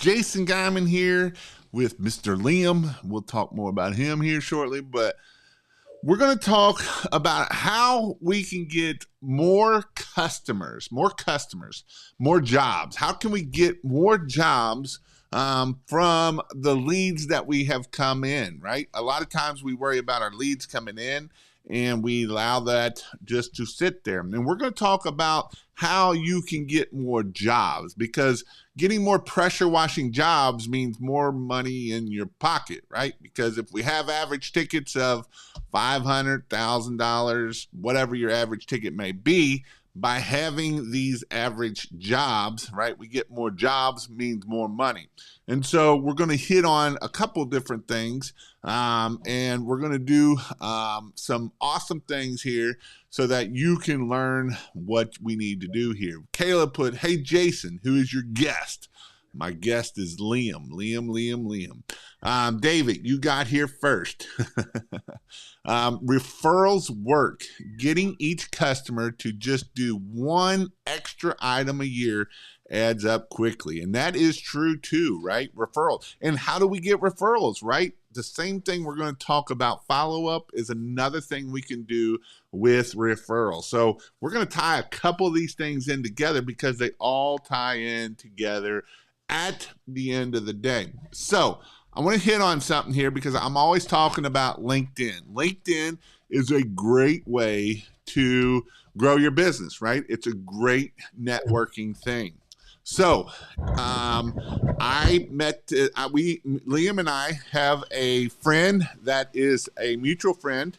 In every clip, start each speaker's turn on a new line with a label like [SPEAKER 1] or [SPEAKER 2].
[SPEAKER 1] Jason Guyman here with Mr. Liam. We'll talk more about him here shortly, but we're going to talk about how we can get more customers, more jobs. How can we get more jobs from the leads that we have come in, right? A lot of times we worry about our leads coming in and we allow that just to sit there. And we're going to talk about how you can get more jobs, because getting more pressure washing jobs means more money in your pocket, right? Because if we have average tickets of $500,000, whatever your average ticket may be, by having these average jobs, right, we get more jobs means more money. And so we're going to hit on a couple different things, and we're going to do some awesome things here so that you can learn what we need to do here. Caleb put, hey, Jason, who is your guest? My guest is Liam. David, you got here first. Referrals work. Getting each customer to just do one extra item a year adds up quickly. And that is true too, right? Referrals. And how do we get referrals, right? The same thing we're going to talk about. Follow-up is another thing we can do with referrals. So we're going to tie a couple of these things in together because they all tie in together at the end of the day. So I want to hit on something here because I'm always talking about LinkedIn. LinkedIn is a great way to grow your business, right? It's a great networking thing. So Liam and I have a friend that is a mutual friend,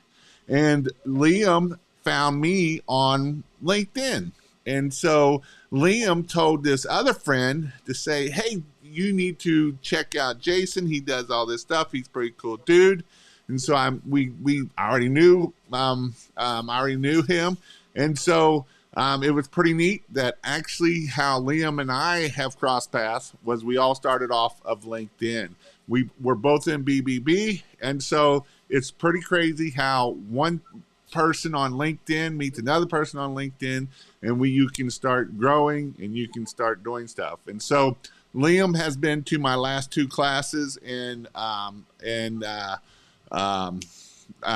[SPEAKER 1] and Liam found me on LinkedIn. And so Liam told this other friend to say, hey, you need to check out Jason. He does all this stuff. He's a pretty cool dude. And so I already knew him. And so it was pretty neat that actually how Liam and I have crossed paths was we all started off of LinkedIn. We're both in BBB. And so it's pretty crazy how one person on LinkedIn meets another person on LinkedIn, and you can start growing and you can start doing stuff. And so Liam has been to my last two classes in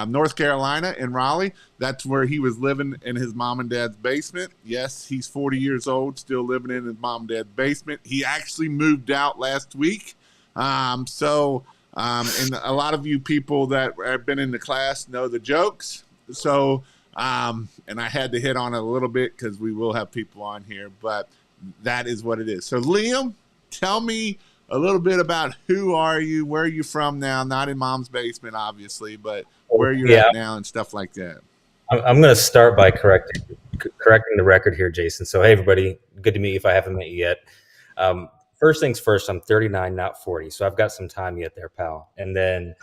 [SPEAKER 1] North Carolina, in Raleigh. That's where he was living in his mom and dad's basement. Yes, he's 40 years old, still living in his mom and dad's basement. He actually moved out last week. And a lot of you people that have been in the class know the jokes. So, and I had to hit on it a little bit because we will have people on here, but that is what it is. So Liam, tell me a little bit about who are you, where are you from now? Not in mom's basement, obviously, but where you're at now and stuff like that.
[SPEAKER 2] I'm going to start by correcting the record here, Jason. So, hey, everybody, good to meet you if I haven't met you yet. First things first, I'm 39, not 40, so I've got some time yet there, pal. And then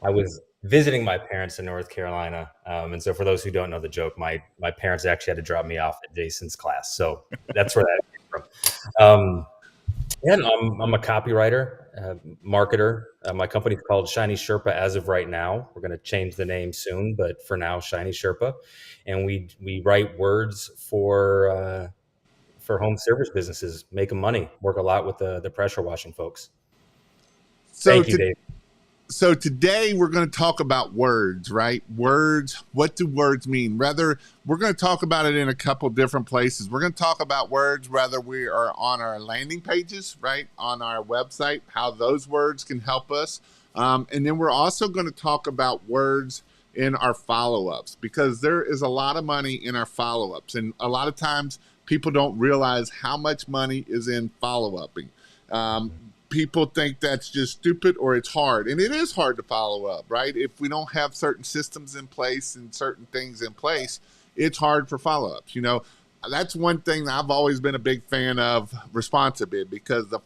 [SPEAKER 2] I was visiting my parents in North Carolina. And so for those who don't know the joke, my parents actually had to drop me off at Jason's class. So that's where that came from. And I'm a copywriter, marketer. My company's called Shiny Sherpa as of right now. We're going to change the name soon, but for now, Shiny Sherpa. And we write words for home service businesses, make them money, work a lot with the pressure washing folks. Thank you, Dave.
[SPEAKER 1] So today we're going to talk about words, right? Words. What do words mean? We're going to talk about it in a couple different places. We're going to talk about words, whether we are on our landing pages, right? On our website, how those words can help us. And then we're also going to talk about words in our follow-ups, because there is a lot of money in our follow-ups. And a lot of times people don't realize how much money is in follow-upping. People think that's just stupid or it's hard. And it is hard to follow up, right? If we don't have certain systems in place and certain things in place, it's hard for follow-ups. You know, that's one thing that I've always been a big fan of Responsibid, because the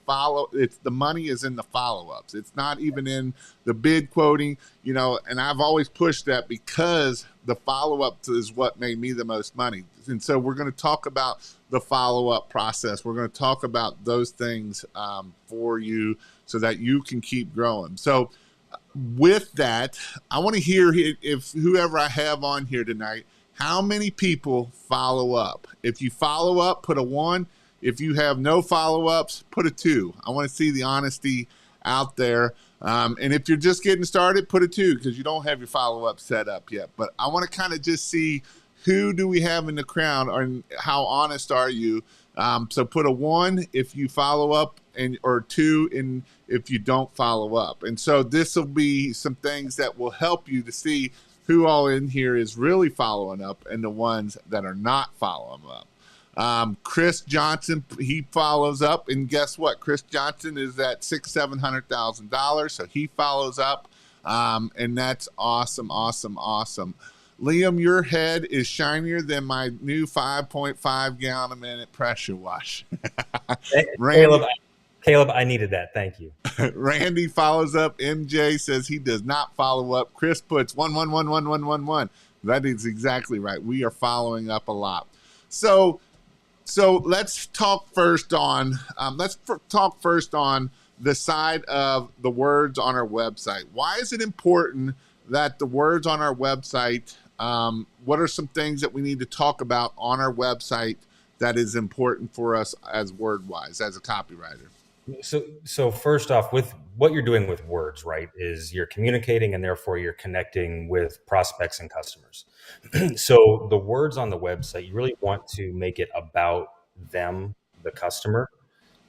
[SPEAKER 1] money is in the follow-ups. It's not even in the bid quoting, you know, and I've always pushed that because the follow-up is what made me the most money. And so we're going to talk about the follow-up process. We're going to talk about those things for you so that you can keep growing. So with that, I want to hear if whoever I have on here tonight, how many people follow up. If you follow up, put a 1. If you have no follow-ups, put a 2. I want to see the honesty out there. And if you're just getting started, put a 2 because you don't have your follow-up set up yet. But I want to kind of just see who do we have in the crowd, and how honest are you? So put a 1 if you follow up, and or 2 in if you don't follow up. And so this will be some things that will help you to see who all in here is really following up and the ones that are not following up. Chris Johnson, he follows up, and guess what? Chris Johnson is at $700,000, so he follows up, and that's awesome, awesome, awesome. Liam, your head is shinier than my new 5.5 gallon a minute pressure wash.
[SPEAKER 2] Randy, Caleb, I needed that. Thank you.
[SPEAKER 1] Randy follows up. MJ says he does not follow up. Chris puts 1111111. That is exactly right. We are following up a lot. So let's talk first on the side of the words on our website. Why is it important that the words on our website? What are some things that we need to talk about on our website that is important for us as word-wise, as a copywriter?
[SPEAKER 2] So first off, with what you're doing with words, right, is you're communicating, and therefore you're connecting with prospects and customers. So the words on the website, you really want to make it about them, the customer.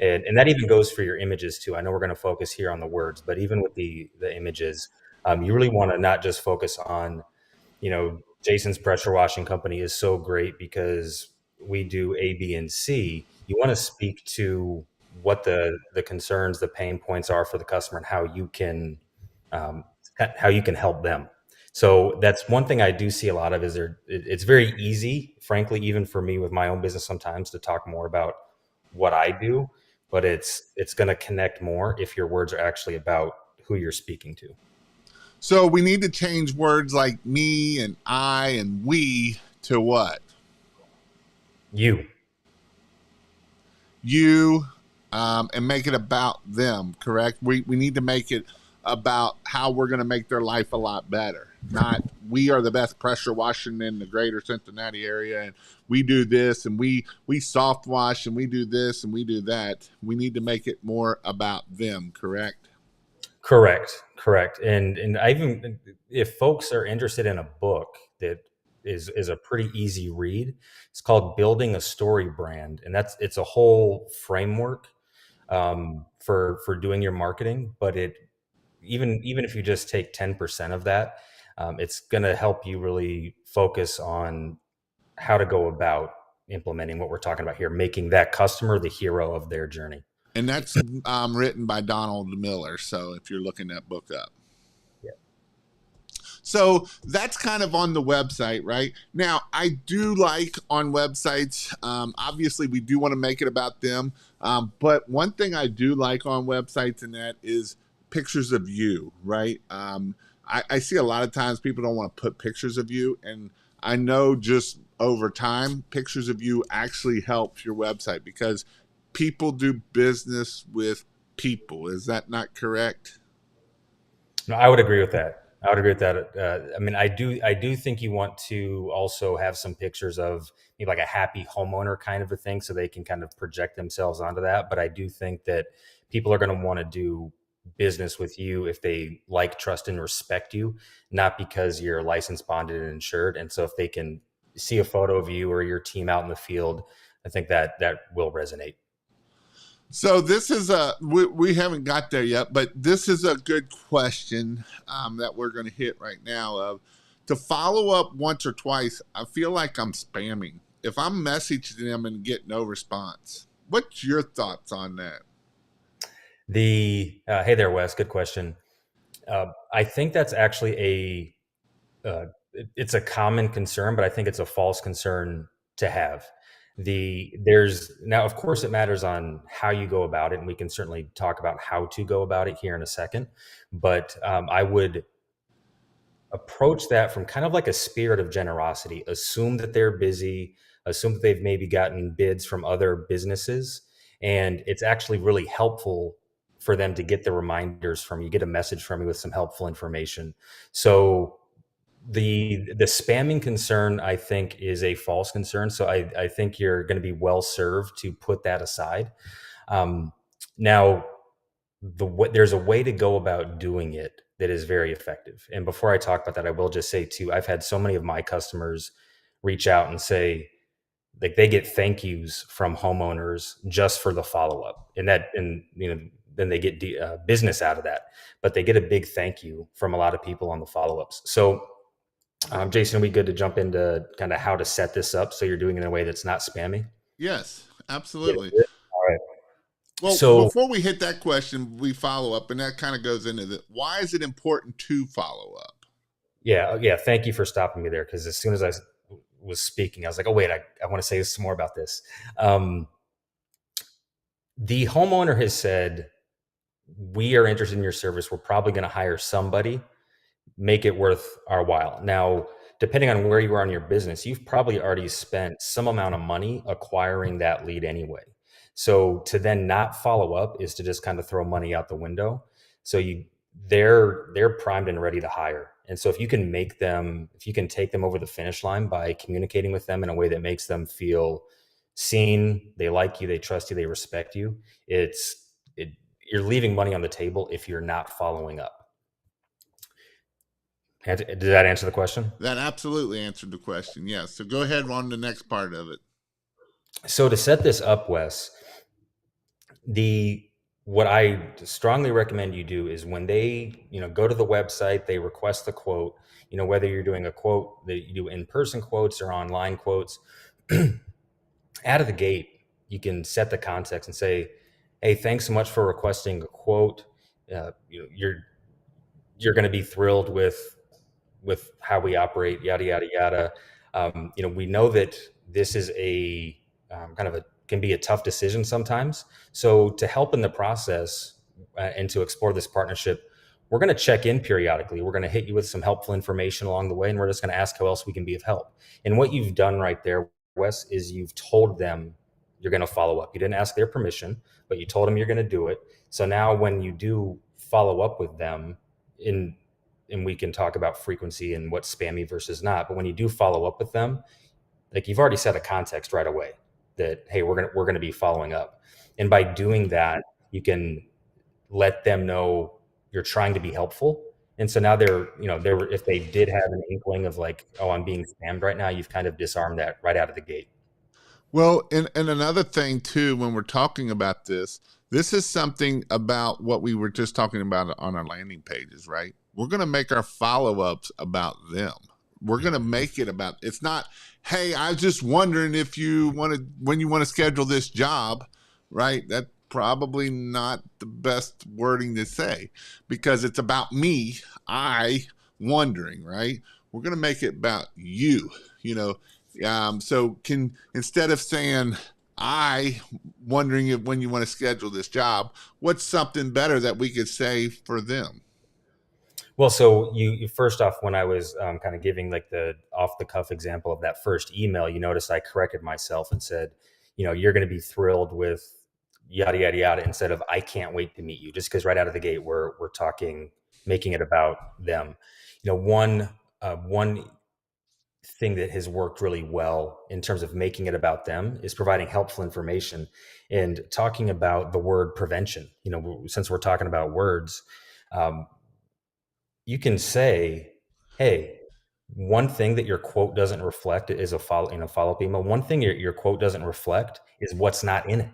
[SPEAKER 2] And that even goes for your images too. I know we're going to focus here on the words, but even with the images, you really want to not just focus on, Jason's pressure washing company is so great because we do A, B, and C. You want to speak to what the concerns, the pain points are for the customer, and how you can help them. So that's one thing I do see a lot of is it's very easy, frankly, even for me with my own business sometimes, to talk more about what I do, but it's going to connect more if your words are actually about who you're speaking to.
[SPEAKER 1] So we need to change words like me and I and we to what?
[SPEAKER 2] You,
[SPEAKER 1] and make it about them, correct? We need to make it about how we're going to make their life a lot better. Not we are the best pressure washing in the greater Cincinnati area, and we do this, and we soft wash, and we do this, and we do that. We need to make it more about them, correct?
[SPEAKER 2] Correct. And I even, if folks are interested in a book that is a pretty easy read, it's called Building a Story Brand, and it's a whole framework for doing your marketing. But even if you just take 10% of that, it's going to help you really focus on how to go about implementing what we're talking about here, making that customer the hero of their journey.
[SPEAKER 1] And that's written by Donald Miller. So if you're looking that book up.
[SPEAKER 2] Yeah.
[SPEAKER 1] So that's kind of on the website, right? Now, I do like on websites, obviously we do want to make it about them. But one thing I do like on websites and that is pictures of you, right? I see a lot of times people don't want to put pictures of you. And I know just over time, pictures of you actually helps your website because people do business with people. Is that not correct?
[SPEAKER 2] No, I would agree with that. I mean, I do think you want to also have some pictures of maybe like a happy homeowner kind of a thing, so they can kind of project themselves onto that. But I do think that people are going to want to do business with you if they like, trust, and respect you, not because you're licensed, bonded, and insured. And so if they can see a photo of you or your team out in the field, I think that will resonate.
[SPEAKER 1] So this is we haven't got there yet, but this is a good question that we're going to hit right now. Of to follow up once or twice, I feel like I'm spamming. If I'm messaging them and get no response, what's your thoughts on that?
[SPEAKER 2] Hey there, Wes. Good question. I think that's actually it's a common concern, but I think it's a false concern to have. There's now, of course, it matters on how you go about it, and we can certainly talk about how to go about it here in a second. But I would approach that from kind of like a spirit of generosity. Assume that they're busy. Assume that they've maybe gotten bids from other businesses, and it's actually really helpful for them to get the reminders from you, get a message from you with some helpful information. So The spamming concern, I think, is a false concern. So I think you're going to be well served to put that aside. Now, there's a way to go about doing it that is very effective. And before I talk about that, I will just say too, I've had so many of my customers reach out and say, like, they get thank yous from homeowners just for the follow up, and then they get business out of that, but they get a big thank you from a lot of people on the follow ups. So, Jason, are we good to jump into kind of how to set this up so you're doing it in a way that's not spammy?
[SPEAKER 1] Yes,
[SPEAKER 2] Yeah.
[SPEAKER 1] absolutely.
[SPEAKER 2] All right.
[SPEAKER 1] Well,
[SPEAKER 2] So,
[SPEAKER 1] before we hit that question, we follow up, and that kind of goes into the why is it important to follow up?
[SPEAKER 2] yeah. Thank you for stopping me there, because as soon as I was speaking, I was like, oh wait, I want to say some more about this. Um, the homeowner has said, we are interested in your service. We're probably going to hire somebody, make it worth our while. Now, depending on where you are in your business, you've probably already spent some amount of money acquiring that lead anyway. So to then not follow up is to just kind of throw money out the window. So they're primed and ready to hire. And so if you can take them over the finish line by communicating with them in a way that makes them feel seen, they like you, they trust you, they respect you, it you're leaving money on the table if you're not following up. Did that answer the question?
[SPEAKER 1] That absolutely answered the question. Yes. So go ahead on the next part of it.
[SPEAKER 2] So to set this up, Wes, the what I strongly recommend you do is when they, go to the website, they request the quote, whether you're doing a quote that you do in-person quotes or online quotes, out of the gate, you can set the context and say, hey, thanks so much for requesting a quote. You're going to be thrilled with how we operate, yada yada yada. We know that this is a kind of a can be a tough decision sometimes. So to help in the process and to explore this partnership, we're going to check in periodically. We're going to hit you with some helpful information along the way, and we're just going to ask how else we can be of help. And what you've done right there, Wes, is you've told them you're going to follow up. You didn't ask their permission, but you told them you're going to do it. So now when you do follow up with them in and we can talk about frequency and what's spammy versus not. But when you do follow up with them, like, you've already set a context right away that, hey, we're gonna be following up, and by doing that, you can let them know you're trying to be helpful. And so now they're if they did have an inkling of like, oh, I'm being spammed right now, you've kind of disarmed that right out of the gate.
[SPEAKER 1] Well, and another thing too, when we're talking about this is something about what we were just talking about on our landing pages, right? We're going to make our follow ups about them. We're going to make it about, it's not, hey, I was just wondering if you want to, when you want to schedule this job, right? That's probably not the best wording to say because it's about me, I wondering, right? We're going to make it about you, you know, so can instead of saying I wondering if when you want to schedule this job, what's something better that we could say for them?
[SPEAKER 2] Well, so you first off, when I was kind of giving like the off the cuff example of that first email, you noticed I corrected myself and said, you're going to be thrilled with yada yada yada instead of I can't wait to meet you, just because right out of the gate we're talking, making it about them. One thing that has worked really well in terms of making it about them is providing helpful information and talking about the word prevention. Since we're talking about words, um, you can say, hey, one thing that your quote doesn't reflect is a follow-up email. One thing your quote doesn't reflect is what's not in it.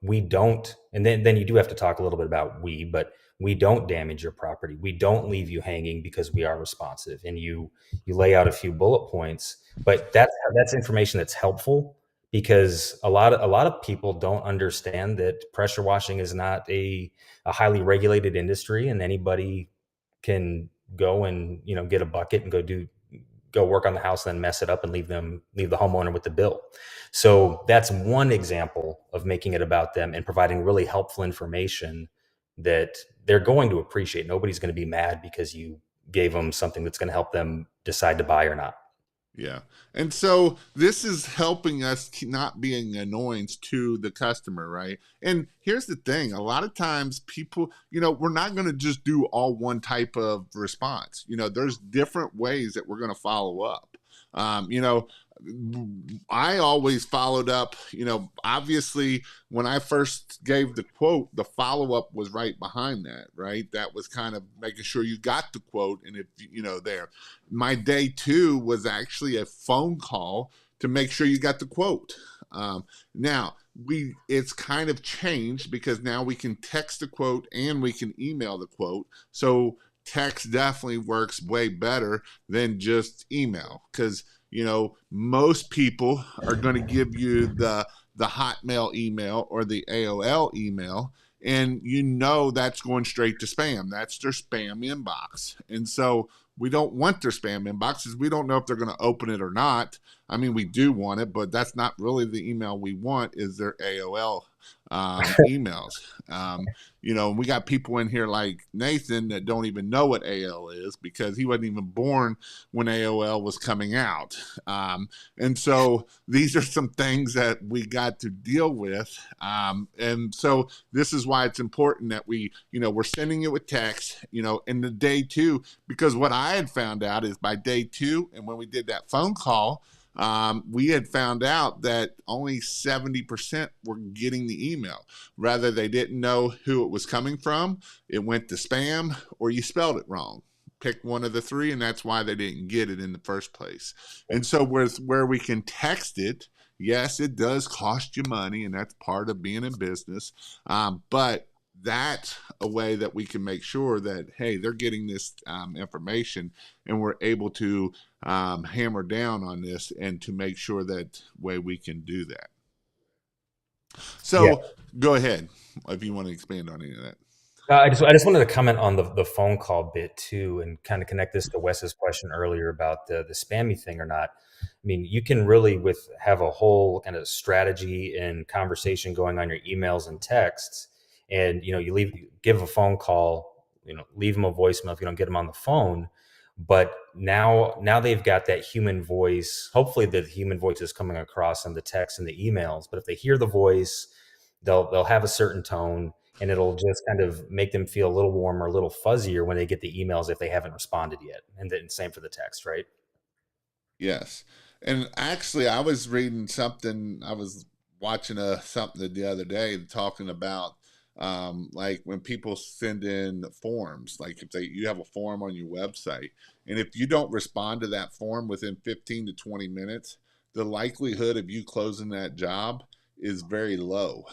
[SPEAKER 2] We don't, and then you do have to talk a little bit about but we don't damage your property. We don't leave you hanging because we are responsive. And you lay out a few bullet points, but that's information that's helpful because a lot of people don't understand that pressure washing is not a highly regulated industry, and anybody can go and get a bucket and go work on the house and then mess it up and leave the homeowner with the bill. So that's one example of making it about them and providing really helpful information that they're going to appreciate. Nobody's going to be mad because you gave them something that's going to help them decide to buy or not.
[SPEAKER 1] Yeah. And so this is helping us not being an annoyance to the customer, right? And here's the thing, a lot of times people, we're not going to just do all one type of response. There's different ways that we're going to follow up. Um, you know, I always followed up, obviously when I first gave the quote, the follow up was right behind that, right? That was kind of making sure you got the quote. And if, there, my day two was actually a phone call to make sure you got the quote. Now it's kind of changed because now we can text the quote and we can email the quote. So text definitely works way better than just email because most people are going to give you the Hotmail email or the AOL email, and that's going straight to spam. That's their spam inbox, and so we don't want their spam inboxes. We don't know if they're going to open it or not. I mean, we do want it, but that's not really the email we want. Is their AOL emails? We got people in here like Nathan that don't even know what AOL is because he wasn't even born when AOL was coming out. And so these are some things that we got to deal with. And so this is why it's important that we're sending it with text, in the day two, because what I had found out is by day two, and when we did that phone call, we had found out that only 70% were getting the email. Rather, they didn't know who it was coming from. It went to spam, or you spelled it wrong. Pick one of the three, and that's why they didn't get it in the first place. And so, where we can text it, yes, it does cost you money, and that's part of being in business. But that's a way that we can make sure that, hey, they're getting this information, and we're able to hammer down on this and to make sure that way we can do that.
[SPEAKER 2] Yeah.
[SPEAKER 1] So go ahead if you want to expand on any of that.
[SPEAKER 2] I just wanted to comment on the phone call bit too, and kind of connect this to Wes's question earlier about the spammy thing or not. I mean, you can really have a whole kind of strategy and conversation going on your emails and texts, and you give a phone call, leave them a voicemail if you don't get them on the phone. But now they've got that human voice. Hopefully, the human voice is coming across in the text and the emails. But if they hear the voice, they'll have a certain tone, and it'll just kind of make them feel a little warmer, a little fuzzier when they get the emails if they haven't responded yet. And then same for the text, right?
[SPEAKER 1] Yes. And actually, I was reading something. I was watching something the other day talking about like when people send in forms, like if you have a form on your website, and if you don't respond to that form within 15 to 20 minutes, the likelihood of you closing that job is very low,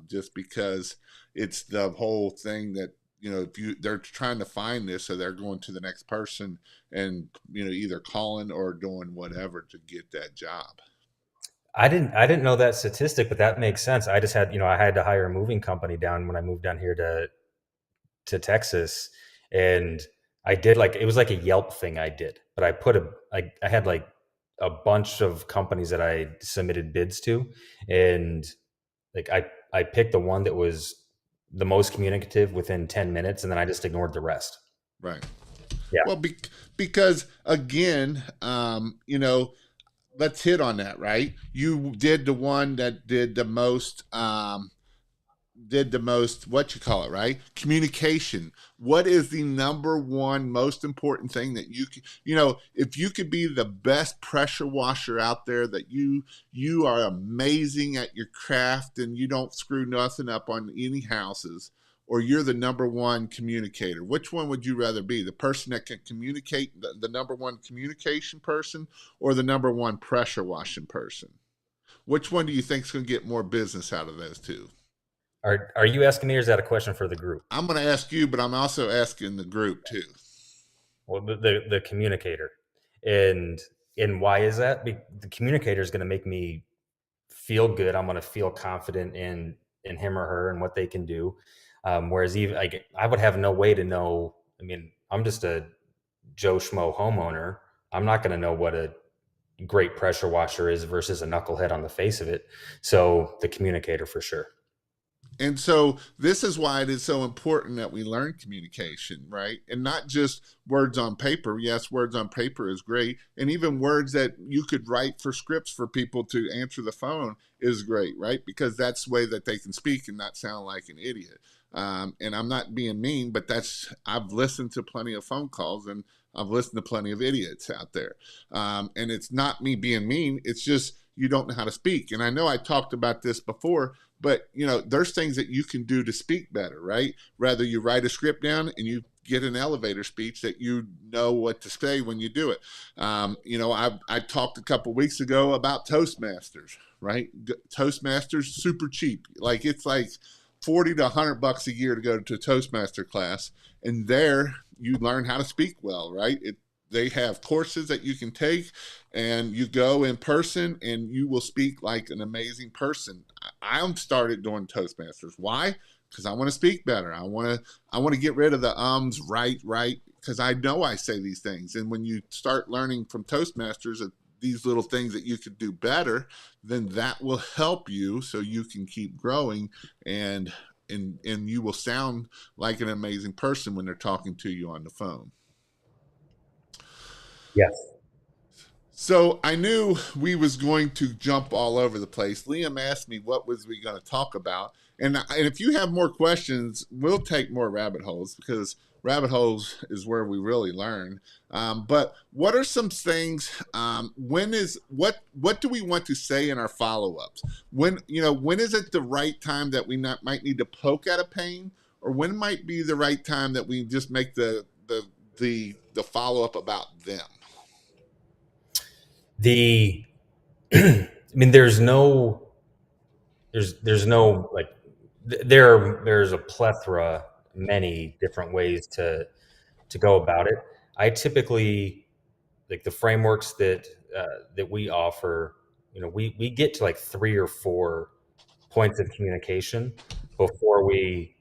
[SPEAKER 1] just because it's the whole thing that if they're trying to find this, so they're going to the next person and either calling or doing whatever to get that job.
[SPEAKER 2] I didn't know that statistic, but that makes sense. I just had, I had to hire a moving company down when I moved down here to Texas, and I did like it was like a Yelp thing I did, but I had like a bunch of companies that I submitted bids to, and like I picked the one that was the most communicative within 10 minutes, and then I just ignored the rest.
[SPEAKER 1] Right.
[SPEAKER 2] Yeah.
[SPEAKER 1] Well, because again, let's hit on that. Right. You did the one that did the most, what you call it, right? Communication. What is the number one most important thing that if you could be the best pressure washer out there, that you are amazing at your craft and you don't screw nothing up on any houses, or you're the number one communicator, which one would you rather be? The person that can communicate, the number one communication person, or the number one pressure washing person? Which one do you think is going to get more business out of those two?
[SPEAKER 2] Are you asking me, or is that a question for the group?
[SPEAKER 1] I'm going to ask you, but I'm also asking the group too.
[SPEAKER 2] Well, the communicator, and why is that? The communicator is going to make me feel good. I'm going to feel confident in him or her and what they can do. Whereas even like I would have no way to know. I mean, I'm just a Joe Schmo homeowner. I'm not going to know what a great pressure washer is versus a knucklehead on the face of it. So the communicator for sure.
[SPEAKER 1] And so this is why it is so important that we learn communication, right? And not just words on paper. Yes, words on paper is great. And even words that you could write for scripts for people to answer the phone is great, right? Because that's the way that they can speak and not sound like an idiot. And I'm not being mean, but I've listened to plenty of phone calls and I've listened to plenty of idiots out there. And it's not me being mean. It's just you don't know how to speak. And I know I talked about this before, but there's things that you can do to speak better, right? Rather you write a script down and you get an elevator speech that you know what to say when you do it. I talked a couple weeks ago about Toastmasters, right? Toastmasters super cheap, like it's like 40 to 100 bucks a year to go to a Toastmaster class, and there you learn how to speak well, right? They have courses that you can take, and you go in person and you will speak like an amazing person. I'm started doing Toastmasters. Why? Because I want to speak better. I want to get rid of the right, because I know I say these things. And when you start learning from Toastmasters these little things that you could do better, then that will help you so you can keep growing, and you will sound like an amazing person when they're talking to you on the phone.
[SPEAKER 2] Yes.
[SPEAKER 1] So I knew we was going to jump all over the place. Liam asked me what was we going to talk about, and if you have more questions, we'll take more rabbit holes, because rabbit holes is where we really learn. But what are some things? What do we want to say in our follow ups? When is it the right time that we might need to poke at a pain, or when might be the right time that we just make the follow up about them?
[SPEAKER 2] The I mean, there's no like there's a plethora, many different ways to go about it. I typically like the frameworks that we offer. We get to like 3 or 4 points of communication before we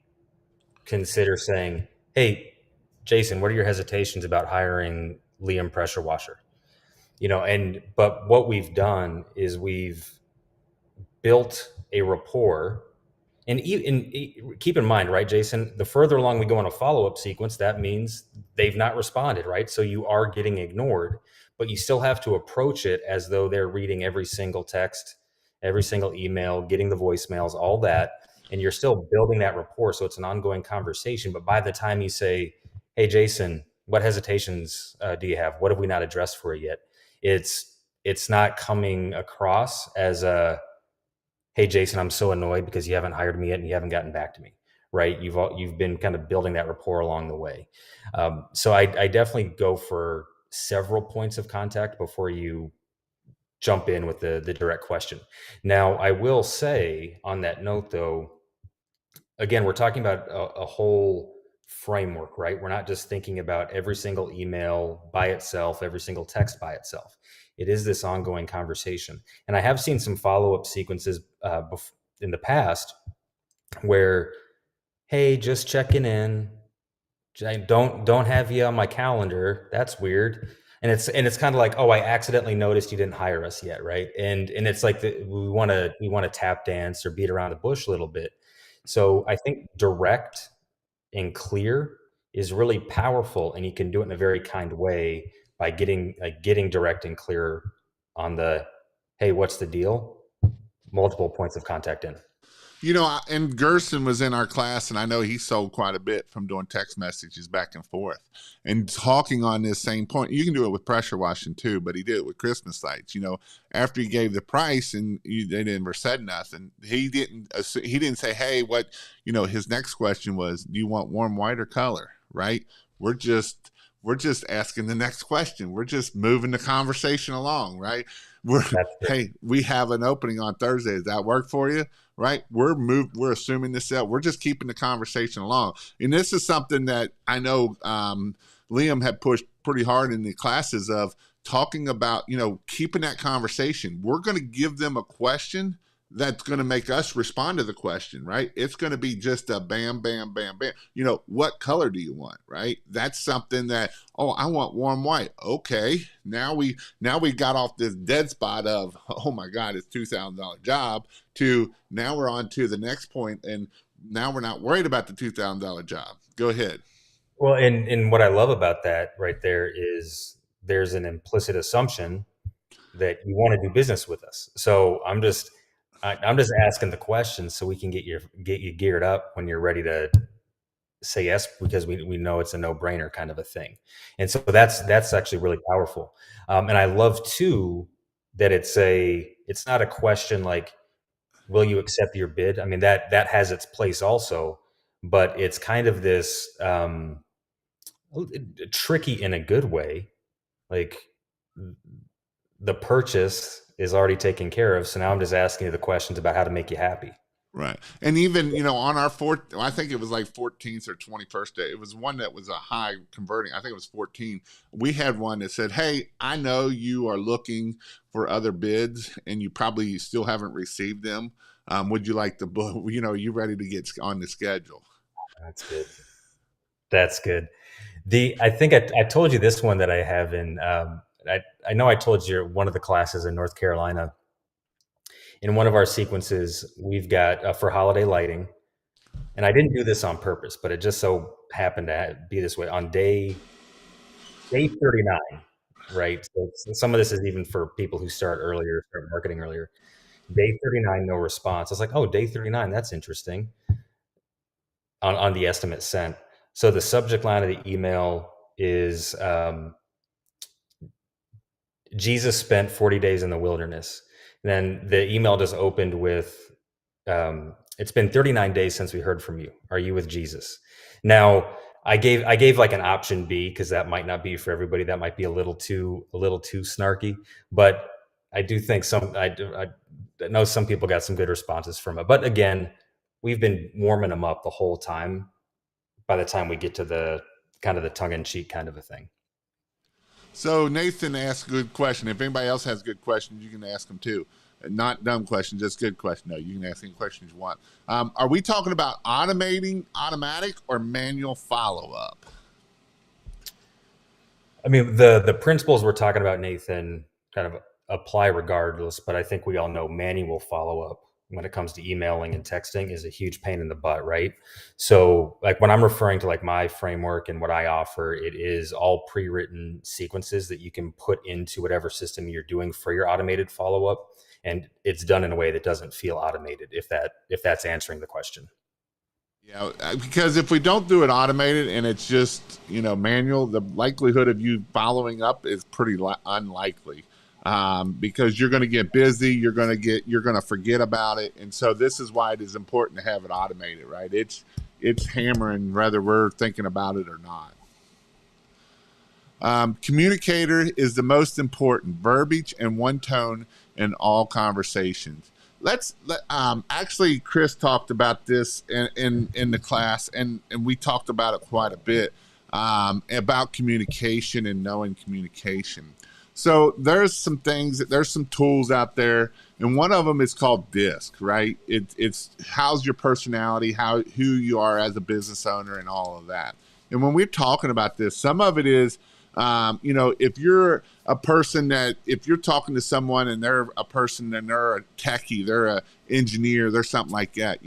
[SPEAKER 2] consider saying, "Hey, Jason, what are your hesitations about hiring Liam pressure washer?" And but what we've done is we've built a rapport. And keep in mind, right, Jason, the further along we go in a follow up sequence, that means they've not responded, right? So you are getting ignored, but you still have to approach it as though they're reading every single text, every single email, getting the voicemails, all that. And you're still building that rapport. So it's an ongoing conversation. But by the time you say, "Hey, Jason, what hesitations do you have? What have we not addressed for you yet?" It's not coming across as a, "Hey, Jason, I'm so annoyed because you haven't hired me yet and you haven't gotten back to me." Right? You've been kind of building that rapport along the way. So I definitely go for several points of contact before you jump in with the direct question. Now, I will say on that note, though, again, we're talking about a whole framework, right? We're not just thinking about every single email by itself, every single text by itself. It is this ongoing conversation. And I have seen some follow up sequences in the past where, "Hey, just checking in. I don't have you on my calendar. That's weird." And it's kind of like, "Oh, I accidentally noticed you didn't hire us yet," right? And it's like we want to tap dance or beat around the bush a little bit. So I think direct and clear is really powerful, and you can do it in a very kind way by getting direct and clear on the, "Hey, what's the deal?" Multiple points of contact in.
[SPEAKER 1] And Gerson was in our class, and I know he sold quite a bit from doing text messages back and forth and talking on this same point. You can do it with pressure washing too, but he did it with Christmas lights. After he gave the price and they never said nothing, he didn't say, "Hey, what?" His next question was, "Do you want warm white or color?" Right? We're just we're just asking the next question. We're just moving the conversation along, right? We're
[SPEAKER 2] That's it.
[SPEAKER 1] Hey, we have an opening on Thursday. Does that work for you? Right? We're assuming this out. We're just keeping the conversation along. And this is something that I know Liam had pushed pretty hard in the classes of talking about, keeping that conversation. We're going to give them a question that's going to make us respond to the question, right? It's going to be just a bam, bam, bam, bam. What color do you want, right? That's something that, "Oh, I want warm white." Okay, now we got off this dead spot of, "Oh my God, it's $2,000 job," to now we're on to the next point, and now we're not worried about the $2,000 job. Go ahead.
[SPEAKER 2] Well, and what I love about that right there is there's an implicit assumption that you want to do business with us. So I'm just asking the questions so we can get you geared up when you're ready to say yes, because we know it's a no brainer kind of a thing. And so that's actually really powerful. And I love too that it's not a question like, will you accept your bid? I mean, that has its place also, but it's kind of this tricky in a good way. Like, the purchase is already taken care of. So now I'm just asking you the questions about how to make you happy.
[SPEAKER 1] Right. And even, on our I think it was like 14th or 21st day, it was one that was a high converting. I think it was 14. We had one that said, "Hey, I know you are looking for other bids and you probably still haven't received them. Would you like to book, you ready to get on the schedule?"
[SPEAKER 2] That's good. That's good. I think I told you this one that I have in, I know I told you one of the classes in North Carolina. In one of our sequences, we've got for holiday lighting, and I didn't do this on purpose, but it just so happened to be this way on day 39, right? So some of this is even for people who start earlier, start marketing earlier. Day 39, no response. I was like, oh, day 39, that's interesting on the estimate sent. So the subject line of the email is Jesus spent 40 days in the wilderness. And then the email just opened with, it's been 39 days since we heard from you. Are you with Jesus? Now, I gave like an option B because that might not be for everybody. That might be a little too snarky, but I do think I know some people got some good responses from it. But again, we've been warming them up the whole time. By the time we get to the kind of the tongue in cheek kind of a thing.
[SPEAKER 1] So Nathan asked a good question. If anybody else has good questions, you can ask them too. Not dumb questions, just good questions. No, you can ask any questions you want. Are we talking about automatic, or manual follow up?
[SPEAKER 2] I mean, the principles we're talking about, Nathan, kind of apply regardless. But I think we all know manual follow up when it comes to emailing and texting is a huge pain in the butt, right? So, like when I'm referring to like my framework and what I offer, it is all pre-written sequences that you can put into whatever system you're doing for your automated follow up, and it's done in a way that doesn't feel automated. If that's answering the question.
[SPEAKER 1] Yeah, because if we don't do it automated and it's just manual, the likelihood of you following up is pretty unlikely, because you're going to get busy, you're going to forget about it, and so this is why it is important to have it automated, right? It's hammering whether we're thinking about it or not. Communicator is the most important. Verbiage and one tone in all conversations. Actually, Chris talked about this in the class, and we talked about it quite a bit, about communication and knowing communication. So there's some tools out there, and one of them is called DISC, right? It's how's your personality, who you are as a business owner, and all of that. And when we're talking about this, some of it is, if you're a person if you're talking to someone and they're a person and they're a techie, they're a engineer, they're something like that,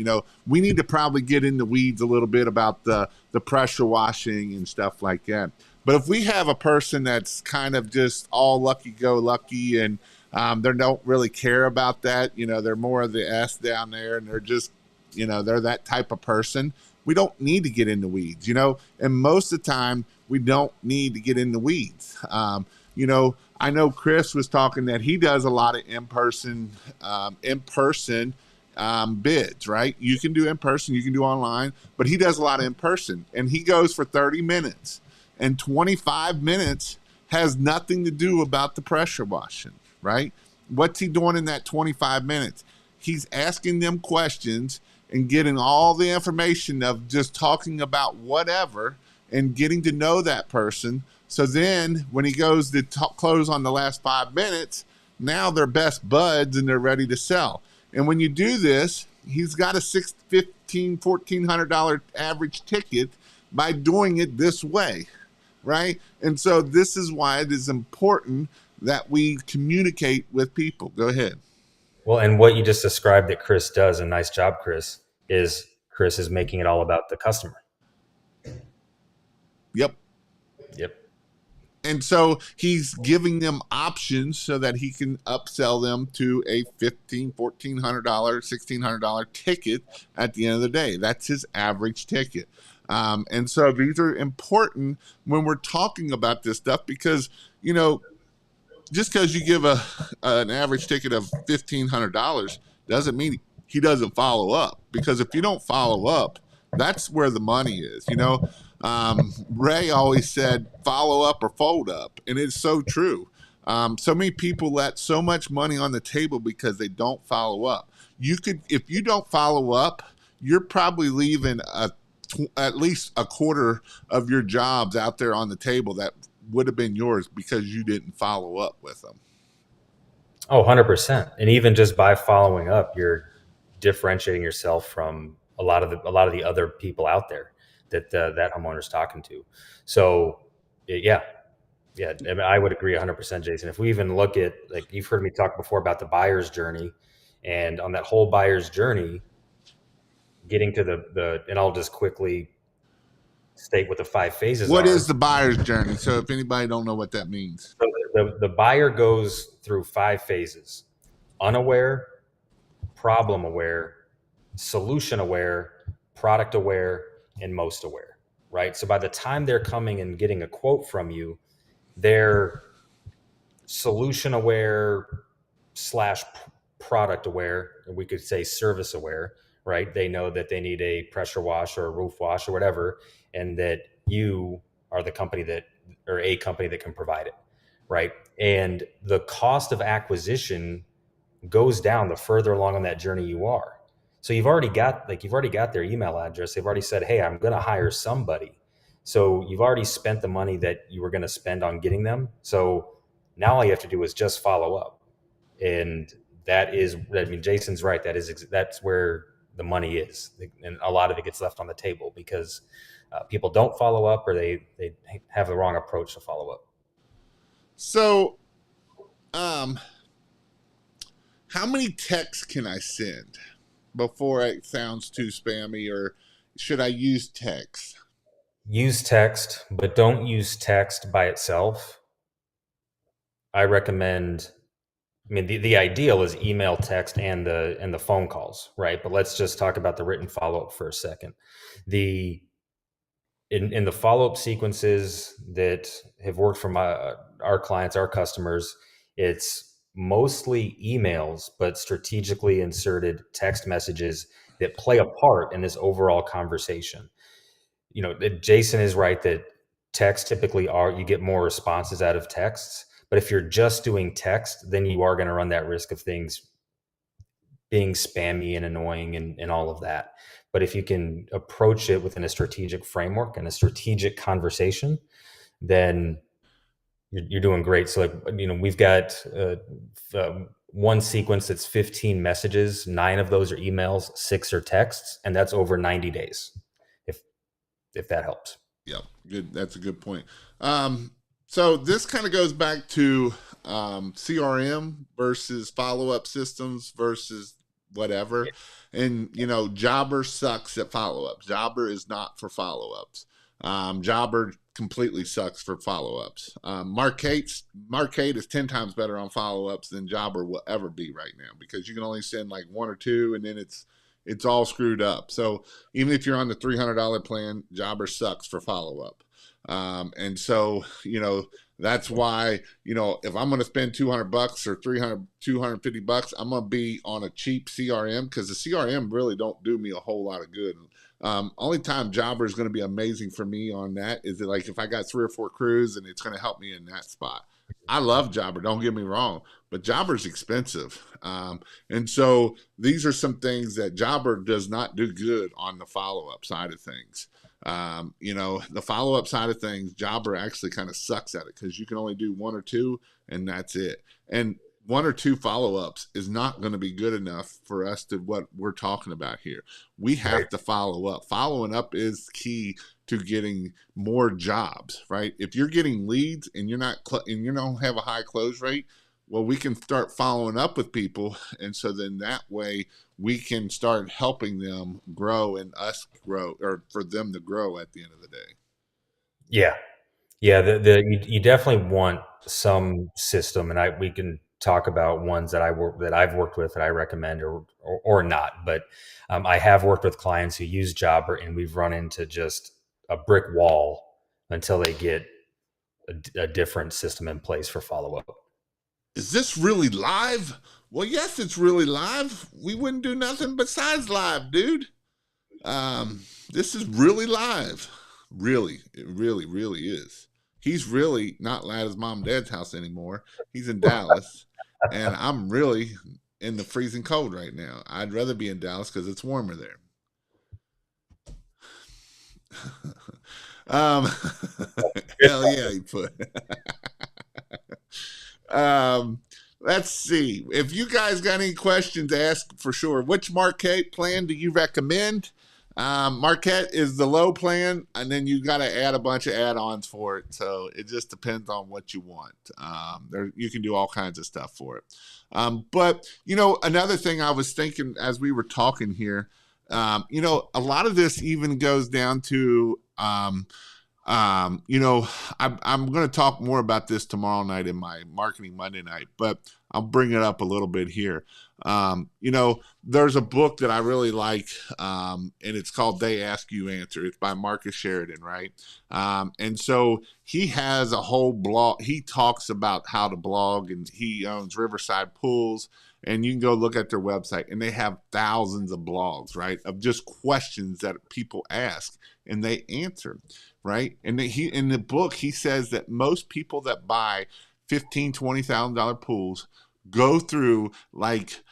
[SPEAKER 1] we need to probably get in the weeds a little bit about the pressure washing and stuff like that. But if we have a person that's kind of just all lucky and they don't really care about that, they're more of the S down there, and they're just, they're that type of person. We don't need to get in the weeds, and most of the time we don't need to get in the weeds. I know Chris was talking that he does a lot of in-person bids, right? You can do in-person, you can do online, but he does a lot of in-person, and he goes for 30 minutes, and 25 minutes has nothing to do about the pressure washing, right? What's he doing in that 25 minutes? He's asking them questions and getting all the information of just talking about whatever and getting to know that person. So then when he goes to close on the last 5 minutes, now they're best buds and they're ready to sell. And when you do this, he's got a $1,400 average ticket by doing it this way, right? And so this is why it is important that we communicate with people. Go ahead.
[SPEAKER 2] Well, and what you just described that Chris does, and nice job, Chris, is Chris, is making it all about the customer.
[SPEAKER 1] Yep.
[SPEAKER 2] Yep.
[SPEAKER 1] And so he's giving them options so that he can upsell them to a $1,500, $1,400, $1,600 ticket at the end of the day. That's his average ticket. And so these are important when we're talking about this stuff because, you know, just because you give an average ticket of $1,500 doesn't mean he doesn't follow up. Because if you don't follow up, that's where the money is. You know, Ray always said, "Follow up or fold up," and it's so true. So many people let so much money on the table because they don't follow up. If you don't follow up, you're probably leaving at least a quarter of your jobs out there on the table that would have been yours because you didn't follow up with them.
[SPEAKER 2] Oh, 100%. And even just by following up, you're differentiating yourself from a lot of the other people out there that that homeowner's talking to. So, yeah, I mean, I would agree 100%, Jason. If we even look at, like, you've heard me talk before about the buyer's journey, and on that whole buyer's journey, getting to and I'll just quickly state what the 5 phases
[SPEAKER 1] What
[SPEAKER 2] are.
[SPEAKER 1] is the buyer's journey? So if anybody don't know what that means.
[SPEAKER 2] So the buyer goes through 5 phases: unaware, problem aware, solution aware, product aware, and most aware, right? So by the time they're coming and getting a quote from you, they're solution aware slash product aware, and we could say service aware, right? They know that they need a pressure wash or a roof wash or whatever, and that you are the company that, or a company that can provide it, right? And the cost of acquisition goes down the further along on that journey you are. So you've already got their email address. They've already said, "Hey, I'm going to hire somebody." So you've already spent the money that you were going to spend on getting them. So now all you have to do is just follow up. And that is, I mean, Jason's right. That's where the money is. And a lot of it gets left on the table because people don't follow up, or they have the wrong approach to follow up.
[SPEAKER 1] So, how many texts can I send before it sounds too spammy, or should I use text?
[SPEAKER 2] Use text, but don't use text by itself. I recommend, I mean, the ideal is email, text, and the phone calls, right? But let's just talk about the written follow-up for a second. In the follow-up sequences that have worked for our clients, our customers, it's mostly emails, but strategically inserted text messages that play a part in this overall conversation. You know, Jason is right that text typically you get more responses out of texts. But if you're just doing text, then you are going to run that risk of things being spammy and annoying and all of that. But if you can approach it within a strategic framework and a strategic conversation, then you're doing great. So, like, you know, we've got one sequence that's 15 messages. 9 of those are emails, 6 are texts, and that's over 90 days. If that helps.
[SPEAKER 1] Yep, good. That's a good point. So this kind of goes back to CRM versus follow-up systems versus whatever. And, you know, Jobber sucks at follow-ups. Jobber is not for follow-ups. Jobber completely sucks for follow-ups. Marquate is 10 times better on follow-ups than Jobber will ever be right now, because you can only send like 1 or 2, and then it's all screwed up. So even if you're on the $300 plan, Jobber sucks for follow-up. And so, you know, that's why, you know, if I'm going to spend $200 or $250, I'm going to be on a cheap CRM, because the CRM really don't do me a whole lot of good. Only time Jobber is going to be amazing for me on that is that, like, if I got 3 or 4 crews, and it's going to help me in that spot. I love Jobber, don't get me wrong, but Jobber's expensive. And so these are some things that Jobber does not do good on the follow-up side of things. You know, the follow-up side of things, Jobber actually kind of sucks at it, because you can only do 1 or 2, and that's it. And 1 or 2 follow-ups is not going to be good enough for us to what we're talking about here. We have to follow up. Following up is key to getting more jobs, right? If you're getting leads and you don't have a high close rate, Well, we can start following up with people. And so then that way we can start helping them grow and us grow, or for them to grow at the end of the day.
[SPEAKER 2] Yeah. Yeah, you definitely want some system, and we can talk about ones that I've worked with that I recommend or not. But I have worked with clients who use Jobber, and we've run into just a brick wall until they get a different system in place for follow up.
[SPEAKER 1] Is this really live? Well, yes, it's really live. We wouldn't do nothing besides live, dude. This is really live. Really, it really, really is. He's really not at his mom and dad's house anymore. He's in Dallas, and I'm really in the freezing cold right now. I'd rather be in Dallas because it's warmer there. um, hell yeah, he put. um, let's see. If you guys got any questions, ask for sure. Which Marquette plan do you recommend? Marquette is the low plan, and then you got to add a bunch of add-ons for it. So it just depends on what you want. There, you can do all kinds of stuff for it. But another thing I was thinking as we were talking here, a lot of this even goes down to, I'm going to talk more about this tomorrow night in my Marketing Monday night, but I'll bring it up a little bit here. There's a book that I really like, and it's called They Ask You Answer. It's by Marcus Sheridan, right? And so he has a whole blog. He talks about how to blog, and he owns Riverside Pools. And you can go look at their website, and they have thousands of blogs, right, of just questions that people ask, and they answer, right? And he in the book he says that most people that buy $15,000-$20,000 pools go through like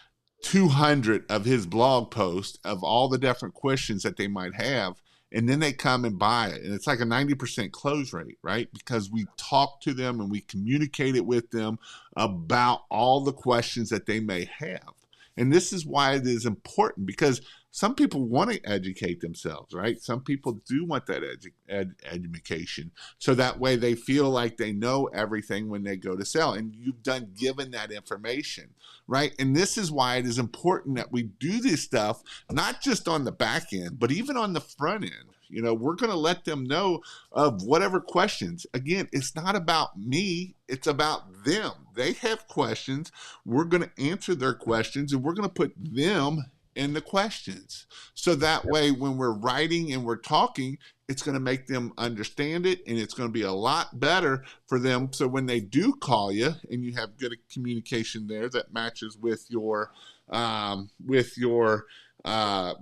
[SPEAKER 1] 200 of his blog posts of all the different questions that they might have, and then they come and buy it, and it's like a 90% close rate, right? Because we talk to them and we communicate it with them about all the questions that they may have. And this is why it is important, because some people want to educate themselves, right? Some people do want that education, so that way they feel like they know everything when they go to sell, and you've done given that information, right? And this is why it is important that we do this stuff, not just on the back end, but even on the front end. We're going to let them know of whatever questions. Again, it's not about me, it's about them. They have questions. We're going to answer their questions, and we're going to put them in the questions. So that way, when we're writing and we're talking, it's going to make them understand it, and it's going to be a lot better for them. So when they do call you and you have good communication there that matches with your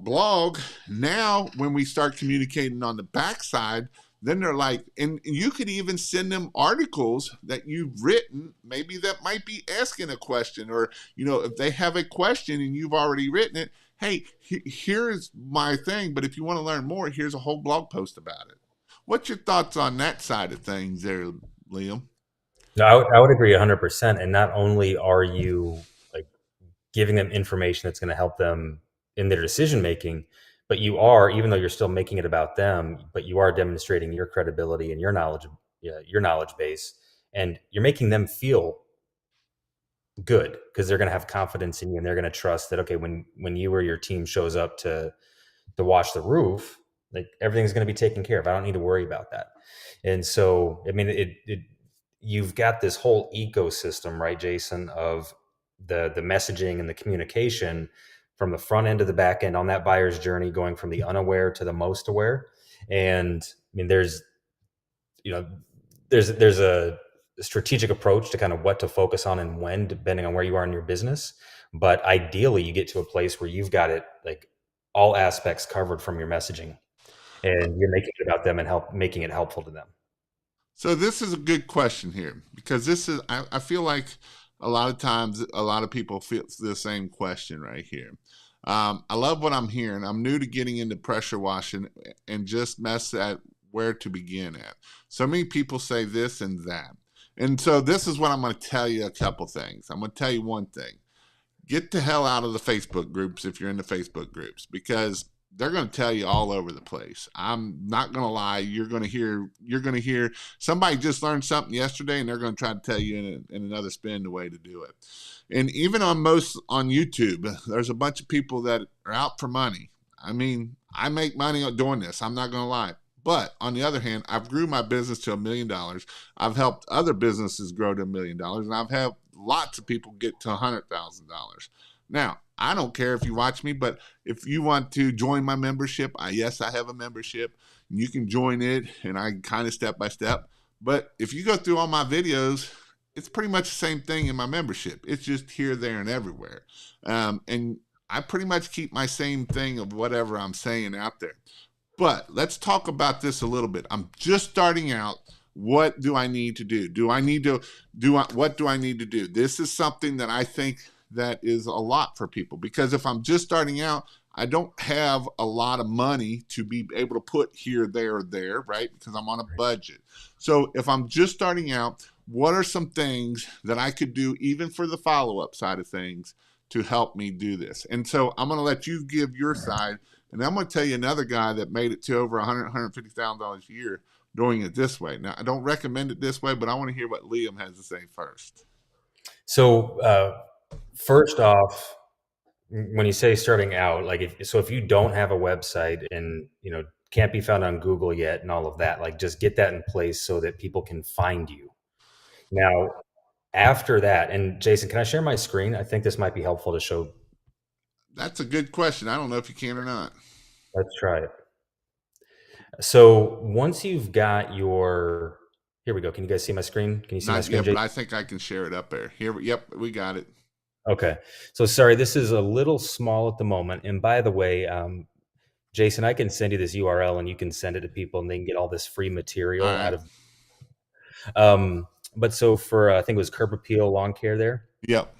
[SPEAKER 1] blog, now when we start communicating on the backside, then they're like, and you could even send them articles that you've written, maybe that might be asking a question, or if they have a question and you've already written it, hey, here's my thing, but if you want to learn more, here's a whole blog post about it. What's your thoughts on that side of things there, Liam?
[SPEAKER 2] No, I would agree 100%. And not only are you like giving them information that's going to help them in their decision making, but you are, even though you're still making it about them, but you are demonstrating your credibility and your knowledge base, and you're making them feel good because they're going to have confidence in you, and they're going to trust that, okay, when you or your team shows up to wash the roof, like everything's going to be taken care of. I don't need to worry about that. And so, I mean, you've got this whole ecosystem, right, Jason, of the messaging and the communication from the front end to the back end on that buyer's journey, going from the unaware to the most aware. And I mean, there's a strategic approach to kind of what to focus on and when, depending on where you are in your business. But ideally, you get to a place where you've got it like all aspects covered from your messaging, and you're making it about them and making it helpful to them.
[SPEAKER 1] So this is a good question here, because this is, I feel like a lot of times a lot of people feel the same question right here. I love what I'm hearing. I'm new to getting into pressure washing and just mess at where to begin at. So many people say this and that. And so this is what I'm going to tell you, a couple things. I'm going to tell you one thing. Get the hell out of the Facebook groups if you're in the Facebook groups, because they're going to tell you all over the place. I'm not going to lie. You're going to hear somebody just learned something yesterday, and they're going to try to tell you in another spin the way to do it. And even on YouTube, there's a bunch of people that are out for money. I mean, I make money doing this. I'm not going to lie. But on the other hand, I've grew my business to $1 million. I've helped other businesses grow to $1 million, and I've helped lots of people get to $100,000. Now, I don't care if you watch me, but if you want to join my membership, yes, I have a membership. You can join it, and I kind of step by step. But if you go through all my videos, it's pretty much the same thing in my membership. It's just here, there, and everywhere. And I pretty much keep my same thing of whatever I'm saying out there. But let's talk about this a little bit. I'm just starting out. What do I need to do? What do I need to do? This is something that I think that is a lot for people, because if I'm just starting out, I don't have a lot of money to be able to put here, there, or there, right? Because I'm on a budget. So if I'm just starting out, what are some things that I could do even for the follow-up side of things to help me do this? And so I'm going to let you give your side, and I'm going to tell you another guy that made it to over $150,000 a year doing it this way. Now, I don't recommend it this way, but I want to hear what Liam has to say first.
[SPEAKER 2] So, first off, when you say starting out, like if you don't have a website and can't be found on Google yet and all of that, like just get that in place so that people can find you. Now, after that, and Jason, can I share my screen? I think this might be helpful to show.
[SPEAKER 1] That's a good question. I don't know if you can or not.
[SPEAKER 2] Let's try it. So once you've got your, here we go. Can you guys see my screen? Can you see my
[SPEAKER 1] Not
[SPEAKER 2] screen,
[SPEAKER 1] yet, but
[SPEAKER 2] Jason?
[SPEAKER 1] I think I can share it up there. Here, yep, we got it.
[SPEAKER 2] Okay. So sorry, this is a little small at the moment. And by the way, Jason, I can send you this URL and you can send it to people and they can get all this free
[SPEAKER 1] All
[SPEAKER 2] material
[SPEAKER 1] right.
[SPEAKER 2] out of. But so for I think it was curb appeal lawn care there.
[SPEAKER 1] Yep.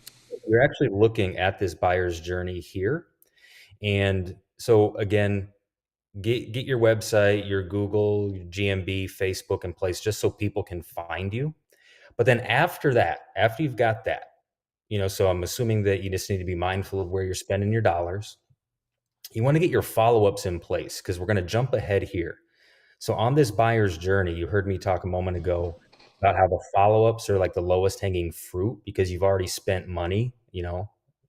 [SPEAKER 2] You're actually looking at this buyer's journey here, and so again, get your website, your Google, your GMB, Facebook in place, just so people can find you. But then after that, after you've got that, so I'm assuming that you just need to be mindful of where you're spending your dollars. You want to get your follow-ups in place because we're going to jump ahead here. So on this buyer's journey, you heard me talk a moment ago about how the follow-ups are like the lowest hanging fruit because you've already spent money,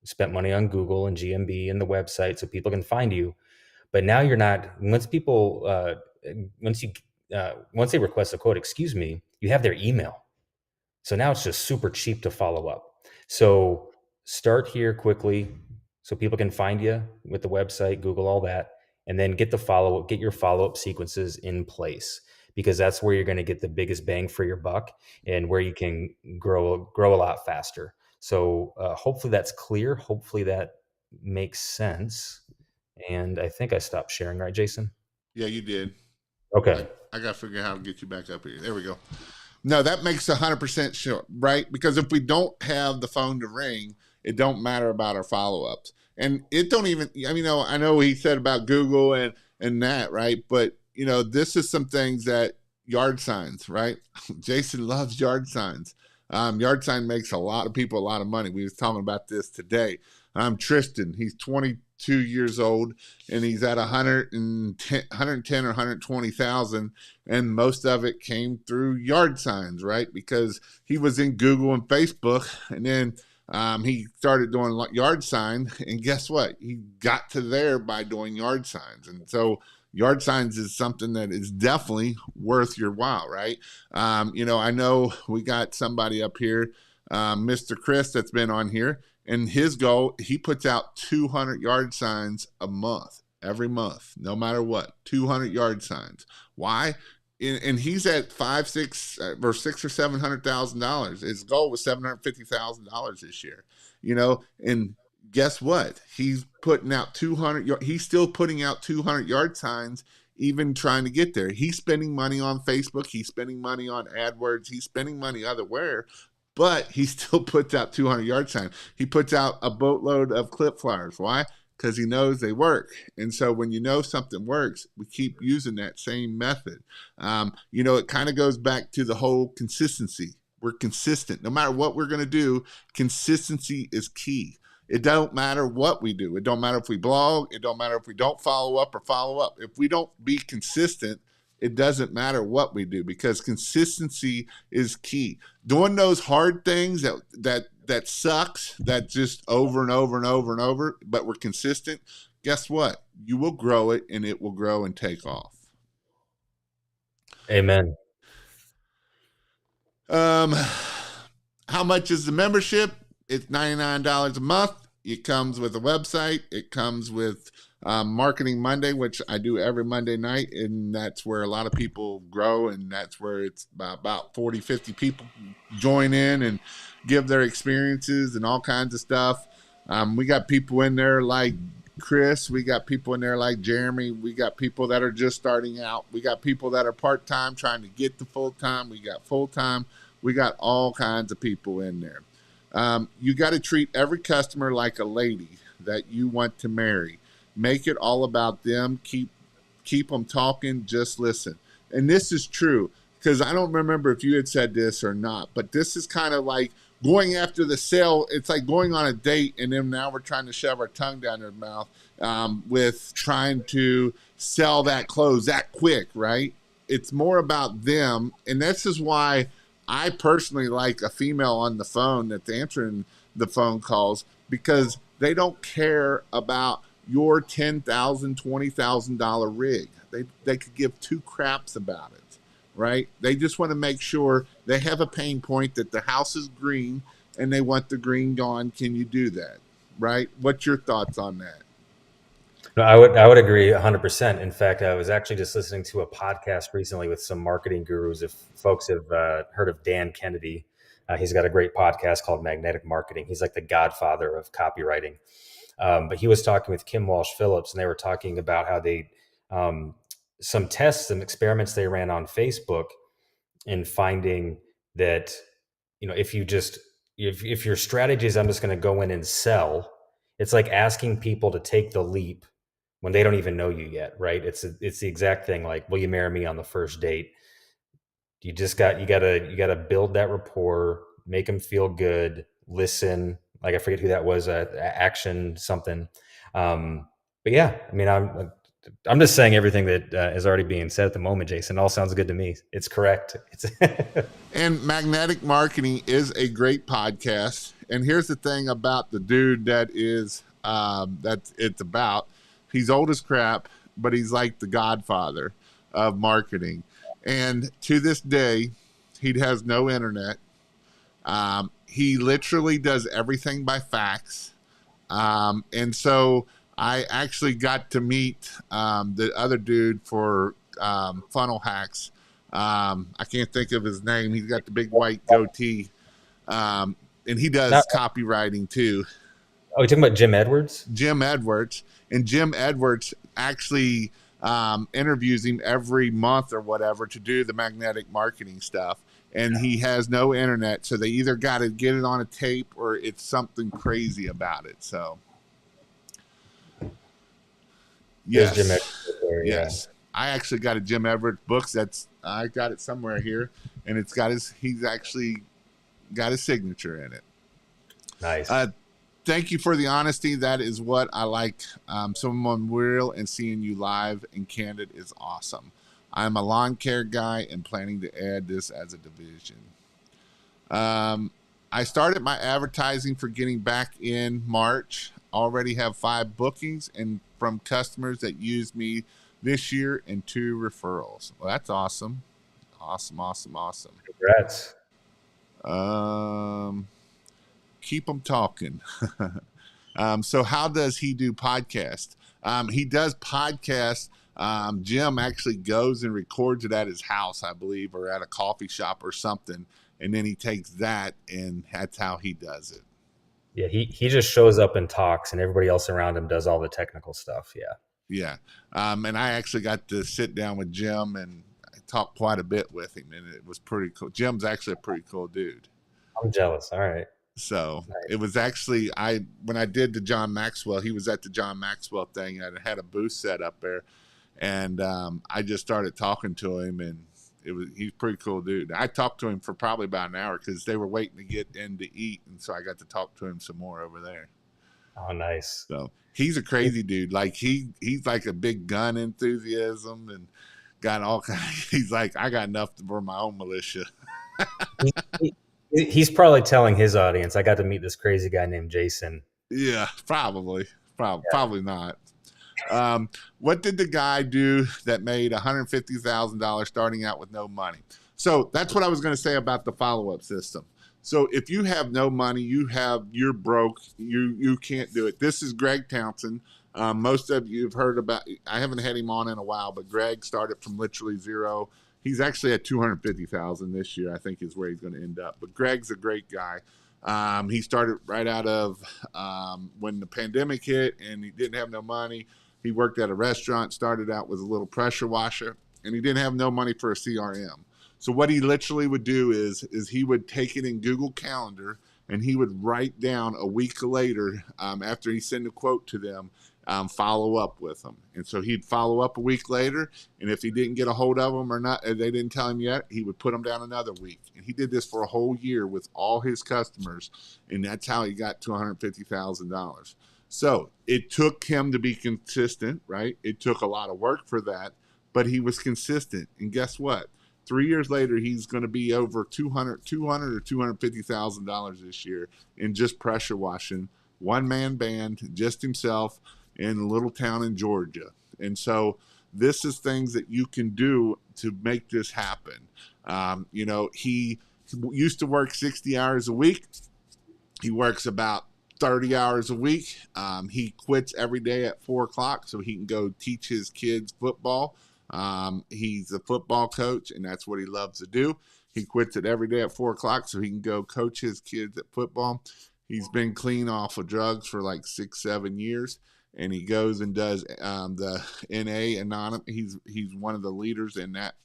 [SPEAKER 2] spent money on Google and GMB and the website so people can find you. But now you're not, once they request a quote, you have their email. So now it's just super cheap to follow up. So start here quickly so people can find you with the website, Google, all that, and then get your follow-up sequences in place because that's where you're going to get the biggest bang for your buck and where you can grow a lot faster. So hopefully that's clear. Hopefully that makes sense. And I think I stopped sharing, right, Jason?
[SPEAKER 1] Yeah, you did.
[SPEAKER 2] Okay.
[SPEAKER 1] I got to figure out how to get you back up here. There we go. No, that makes 100% sure, right? Because if we don't have the phone to ring, it don't matter about our follow-ups. And it don't even, I know he said about Google and that, right? But, this is some things that yard signs, right? Jason loves yard signs. Yard sign makes a lot of people a lot of money. We was talking about this today. Tristan, he's 22 years old and he's at 110 or 120,000, and most of it came through yard signs, right? Because he was in Google and Facebook, and then he started doing yard sign, and guess what? He got to there by doing yard signs, and so yard signs is something that is definitely worth your while, right? I know we got somebody up here, Mr. Chris, that's been on here, and his goal, he puts out 200 yard signs a month, every month, no matter what, 200 yard signs. Why? And he's at $600,000 or $700,000. His goal was $750,000 this year, and guess what? He's putting out 200. He's still putting out 200 yard signs, even trying to get there. He's spending money on Facebook. He's spending money on AdWords. He's spending money otherwhere, but he still puts out 200 yard signs. He puts out a boatload of clip flyers. Why? Because he knows they work. And so when you know something works, we keep using that same method. It kind of goes back to the whole consistency. We're consistent. No matter what we're going to do, consistency is key. It don't matter what we do. It don't matter if we blog. It don't matter if we don't follow up or follow up. If we don't be consistent, it doesn't matter what we do, because consistency is key. Doing those hard things that sucks, that just over and over and over and over, but we're consistent. Guess what? You will grow it, and it will grow and take off.
[SPEAKER 2] Amen.
[SPEAKER 1] How much is the membership? It's $99 a month. It comes with a website. It comes with Marketing Monday, which I do every Monday night, and that's where a lot of people grow, and that's where it's about 40, 50 people join in and give their experiences and all kinds of stuff. We got people in there like Chris. We got people in there like Jeremy. We got people that are just starting out. We got people that are part-time trying to get to full-time. We got full-time. We got all kinds of people in there. You got to treat every customer like a lady that you want to marry. Make it all about them. Keep them talking. Just listen. And this is true, because I don't remember if you had said this or not, but this is kind of like going after the sale. It's like going on a date, and then now we're trying to shove our tongue down their mouth with trying to sell that close that quick, right? It's more about them. And this is why I personally like a female on the phone that's answering the phone calls, because they don't care about your $10,000, $20,000 rig. They could give two craps about it, right? They just want to make sure they have a pain point, that the house is green and they want the green gone. Can you do that, right? What's your thoughts on that?
[SPEAKER 2] No, I would agree 100%. In fact, I was actually just listening to a podcast recently with some marketing gurus. If folks have heard of Dan Kennedy, he's got a great podcast called Magnetic Marketing. He's like the godfather of copywriting. But he was talking with Kim Walsh Phillips, and they were talking about how they some tests and experiments they ran on Facebook in finding that, if your strategy is, I'm just going to go in and sell, it's like asking people to take the leap when they don't even know you yet, right? It's the exact thing. Like, will you marry me on the first date? You gotta build that rapport, make them feel good, listen. Like, I forget who that was, action something. But yeah, I mean, I'm just saying everything that is already being said at the moment, Jason. It all sounds good to me. It's correct.
[SPEAKER 1] And Magnetic Marketing is a great podcast. And here's the thing about the dude that it's about. He's old as crap, but he's like the godfather of marketing. And to this day, he has no internet. He literally does everything by fax. And so I actually got to meet the other dude for Funnel Hacks. I can't think of his name. He's got the big white goatee. And he does copywriting too.
[SPEAKER 2] Oh, you're talking about Jim Edwards?
[SPEAKER 1] Jim Edwards. And Jim Edwards actually interviews him every month or whatever to do the magnetic marketing stuff. And he has no internet, so they either got to get it on a tape or it's something crazy about it. So, yes,
[SPEAKER 2] Jim Edwards there,
[SPEAKER 1] yes, yeah. I actually got a Jim Edwards book. I got it somewhere here, and he's actually got his signature in it.
[SPEAKER 2] Nice.
[SPEAKER 1] Thank you for the honesty. That is what I like. Someone real, and seeing you live and candid is awesome. I'm a lawn care guy and planning to add this as a division. I started my advertising for getting back in March. Already have 5 bookings and from customers that used me this year and 2 referrals. Well, that's awesome. Awesome.
[SPEAKER 2] Congrats.
[SPEAKER 1] Keep them talking. So how does he do podcast? He does podcast. Jim actually goes and records it at his house, I believe, or at a coffee shop or something. And then he takes that, and that's how he does it.
[SPEAKER 2] Yeah, he just shows up and talks, and everybody else around him does all the technical stuff. Yeah.
[SPEAKER 1] Yeah. And I actually got to sit down with Jim and talk quite a bit with him, and it was pretty cool. Jim's actually a pretty cool dude.
[SPEAKER 2] I'm jealous. All right.
[SPEAKER 1] So nice. It was actually, when I did the John Maxwell, he was at the John Maxwell thing. I had a booth set up there, and I just started talking to him, and he's a pretty cool dude. I talked to him for probably about an hour because they were waiting to get in to eat, and so I got to talk to him some more over there.
[SPEAKER 2] Oh, nice.
[SPEAKER 1] So he's a crazy dude. Like he's like a big gun enthusiasm and got all kind. He's like, I got enough for my own militia.
[SPEAKER 2] He, he's probably telling his audience, I got to meet this crazy guy named Jason.
[SPEAKER 1] Yeah, probably, probably not. What did the guy do that made $150,000 starting out with no money? So that's what I was going to say about the follow-up system. So if you have no money, you're broke, you can't do it. This is Greg Townsend. Most of you have heard about. I haven't had him on in a while, but Greg started from literally zero. He's actually at 250,000 this year. I think is where he's going to end up. But Greg's a great guy. He started right out of when the pandemic hit, and he didn't have no money. He worked at a restaurant, started out with a little pressure washer, and he didn't have no money for a CRM. So what he literally would do is he would take it in Google Calendar and he would write down a week later after he sent a quote to them, follow up with them. And so he'd follow up a week later, and if he didn't get a hold of them or not, they didn't tell him yet, he would put them down another week. And he did this for a whole year with all his customers, and that's how he got to $150,000. So it took him to be consistent, right? It took a lot of work for that, but he was consistent. And guess what? 3 years later, he's going to be over 200 or $250,000 this year in just pressure washing, one man band, just himself in a little town in Georgia. And so this is things that you can do to make this happen. He used to work 60 hours a week. He works about 30 hours a week. He quits every day at 4 o'clock so he can go teach his kids football. He's a football coach, and that's what he loves to do. He quits it every day at 4 o'clock so he can go coach his kids at football. He's been clean off of drugs for like 6-7 years, and he goes and does the NA anonymous. He's one of the leaders in that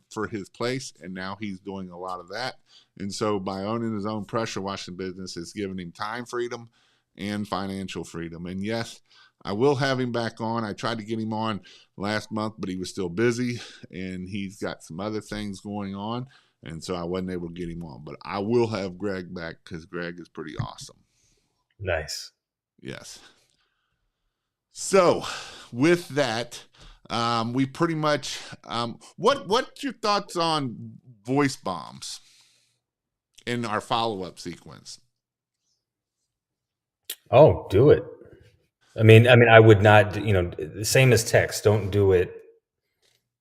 [SPEAKER 1] for his place, and now he's doing a lot of that. And so by owning his own pressure washing business, it's giving him time freedom and financial freedom. And yes, I will have him back on. I tried to get him on last month, but he was still busy, and he's got some other things going on, and so I wasn't able to get him on. But I will have Greg back because Greg is pretty awesome.
[SPEAKER 2] Nice.
[SPEAKER 1] Yes. So with that, we pretty much what's your thoughts on voice bombs in our follow-up sequence?
[SPEAKER 2] Oh, do it. I would not, the same as text. Don't do it,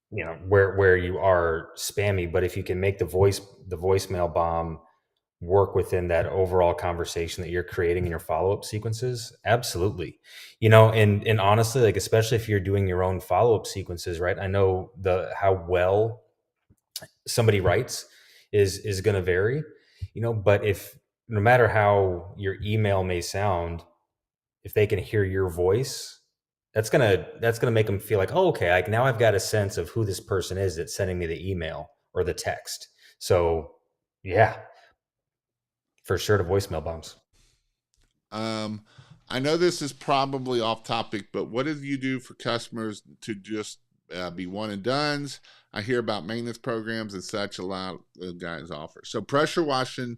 [SPEAKER 2] where you are spammy. But if you can make the voicemail bomb work within that overall conversation that you're creating in your follow-up sequences, absolutely. And honestly, like, especially if you're doing your own follow-up sequences, right? I know how well somebody writes is going to vary, but if no matter how your email may sound, if they can hear your voice, that's gonna make them feel like, oh, okay, like now I've got a sense of who this person is that's sending me the email or the text. So yeah, for sure, to voicemail bombs.
[SPEAKER 1] I know this is probably off topic, but what do you do for customers to just be one and dones? I hear about maintenance programs and such a lot of guys offer. So pressure washing,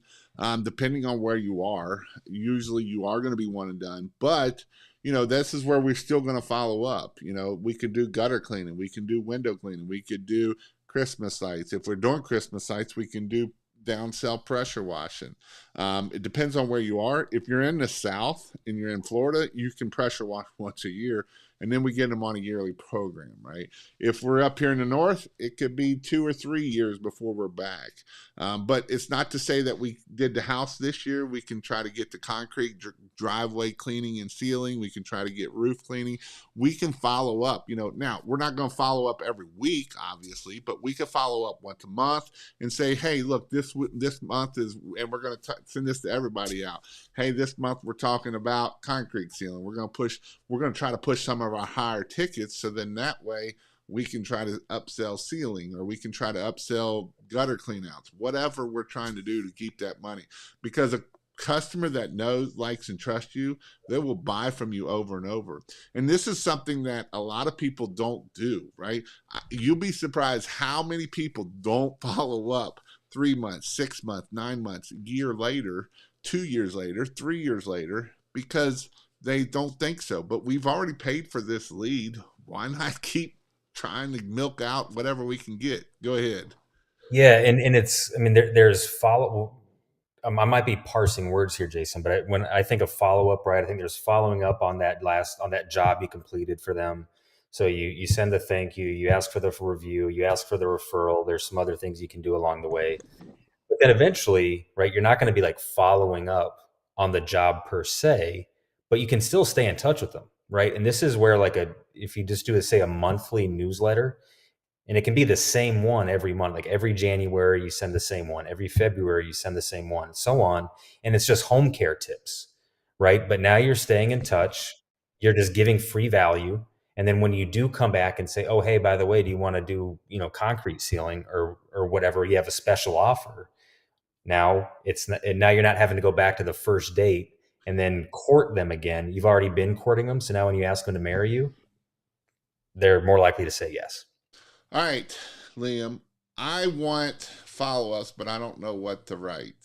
[SPEAKER 1] depending on where you are, usually you are going to be one and done, but this is where we're still going to follow up. We could do gutter cleaning, we can do window cleaning, we could do Christmas lights. If we're doing Christmas lights, we can do downsell pressure washing. It depends on where you are. If you're in the South and you're in Florida, you can pressure wash once a year, and then we get them on a yearly program, right? If we're up here in the North, it could be 2 or 3 years before we're back. But it's not to say that we did the house this year. We can try to get the concrete driveway cleaning and sealing. We can try to get roof cleaning. We can follow up. Now we're not going to follow up every week, obviously, but we can follow up once a month and say, hey, look, this month is, and we're going to send this to everybody out. Hey, this month we're talking about concrete sealing. We're going to try to push some of our higher tickets, so then that way we can try to upsell sealing, or we can try to upsell gutter cleanouts, whatever we're trying to do to keep that money. Because a customer that knows, likes, and trusts you, they will buy from you over and over. And this is something that a lot of people don't do, right? You'll be surprised how many people don't follow up 3 months, 6 months, 9 months, a year later, 2 years later, 3 years later, because they don't think so. But we've already paid for this lead. Why not keep trying to milk out whatever we can get? Go ahead.
[SPEAKER 2] Yeah, and it's, I mean, there's follow. I might be parsing words here, Jason, but when I think of follow up, right, I think there's following up on that job you completed for them. So you send a thank you, you ask for the review, you ask for the referral. There's some other things you can do along the way, but then eventually, right, you're not going to be like following up on the job per se, but you can still stay in touch with them, right? And this is where like if you just do say a monthly newsletter, and it can be the same one every month, like every January you send the same one, every February you send the same one, and so on. And it's just home care tips, right? But now you're staying in touch, you're just giving free value. And then when you do come back and say, oh, hey, by the way, do you want to do, concrete ceiling or whatever, you have a special offer. Now now you're not having to go back to the first date and then court them again. You've already been courting them. So now when you ask them to marry you, they're more likely to say yes.
[SPEAKER 1] All right, Liam. I want follow ups, but I don't know what to write.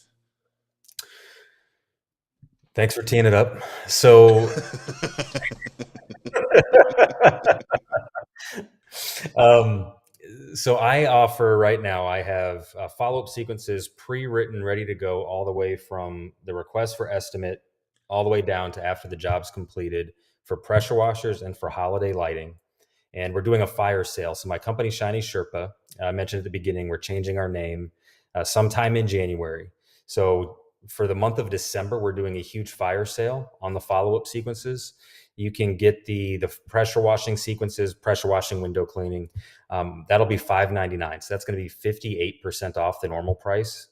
[SPEAKER 2] Thanks for teeing it up. So, um, so I offer right now, I have follow-up sequences pre-written, ready to go, all the way from the request for estimate, all the way down to after the job's completed, for pressure washers and for holiday lighting. And we're doing a fire sale. So my company, Shiny Sherpa, I mentioned at the beginning, we're changing our name sometime in January. So for the month of December, we're doing a huge fire sale on the follow-up sequences. You can get the pressure washing sequences, pressure washing, window cleaning. That'll be $5.99. So that's going to be 58% off the normal price.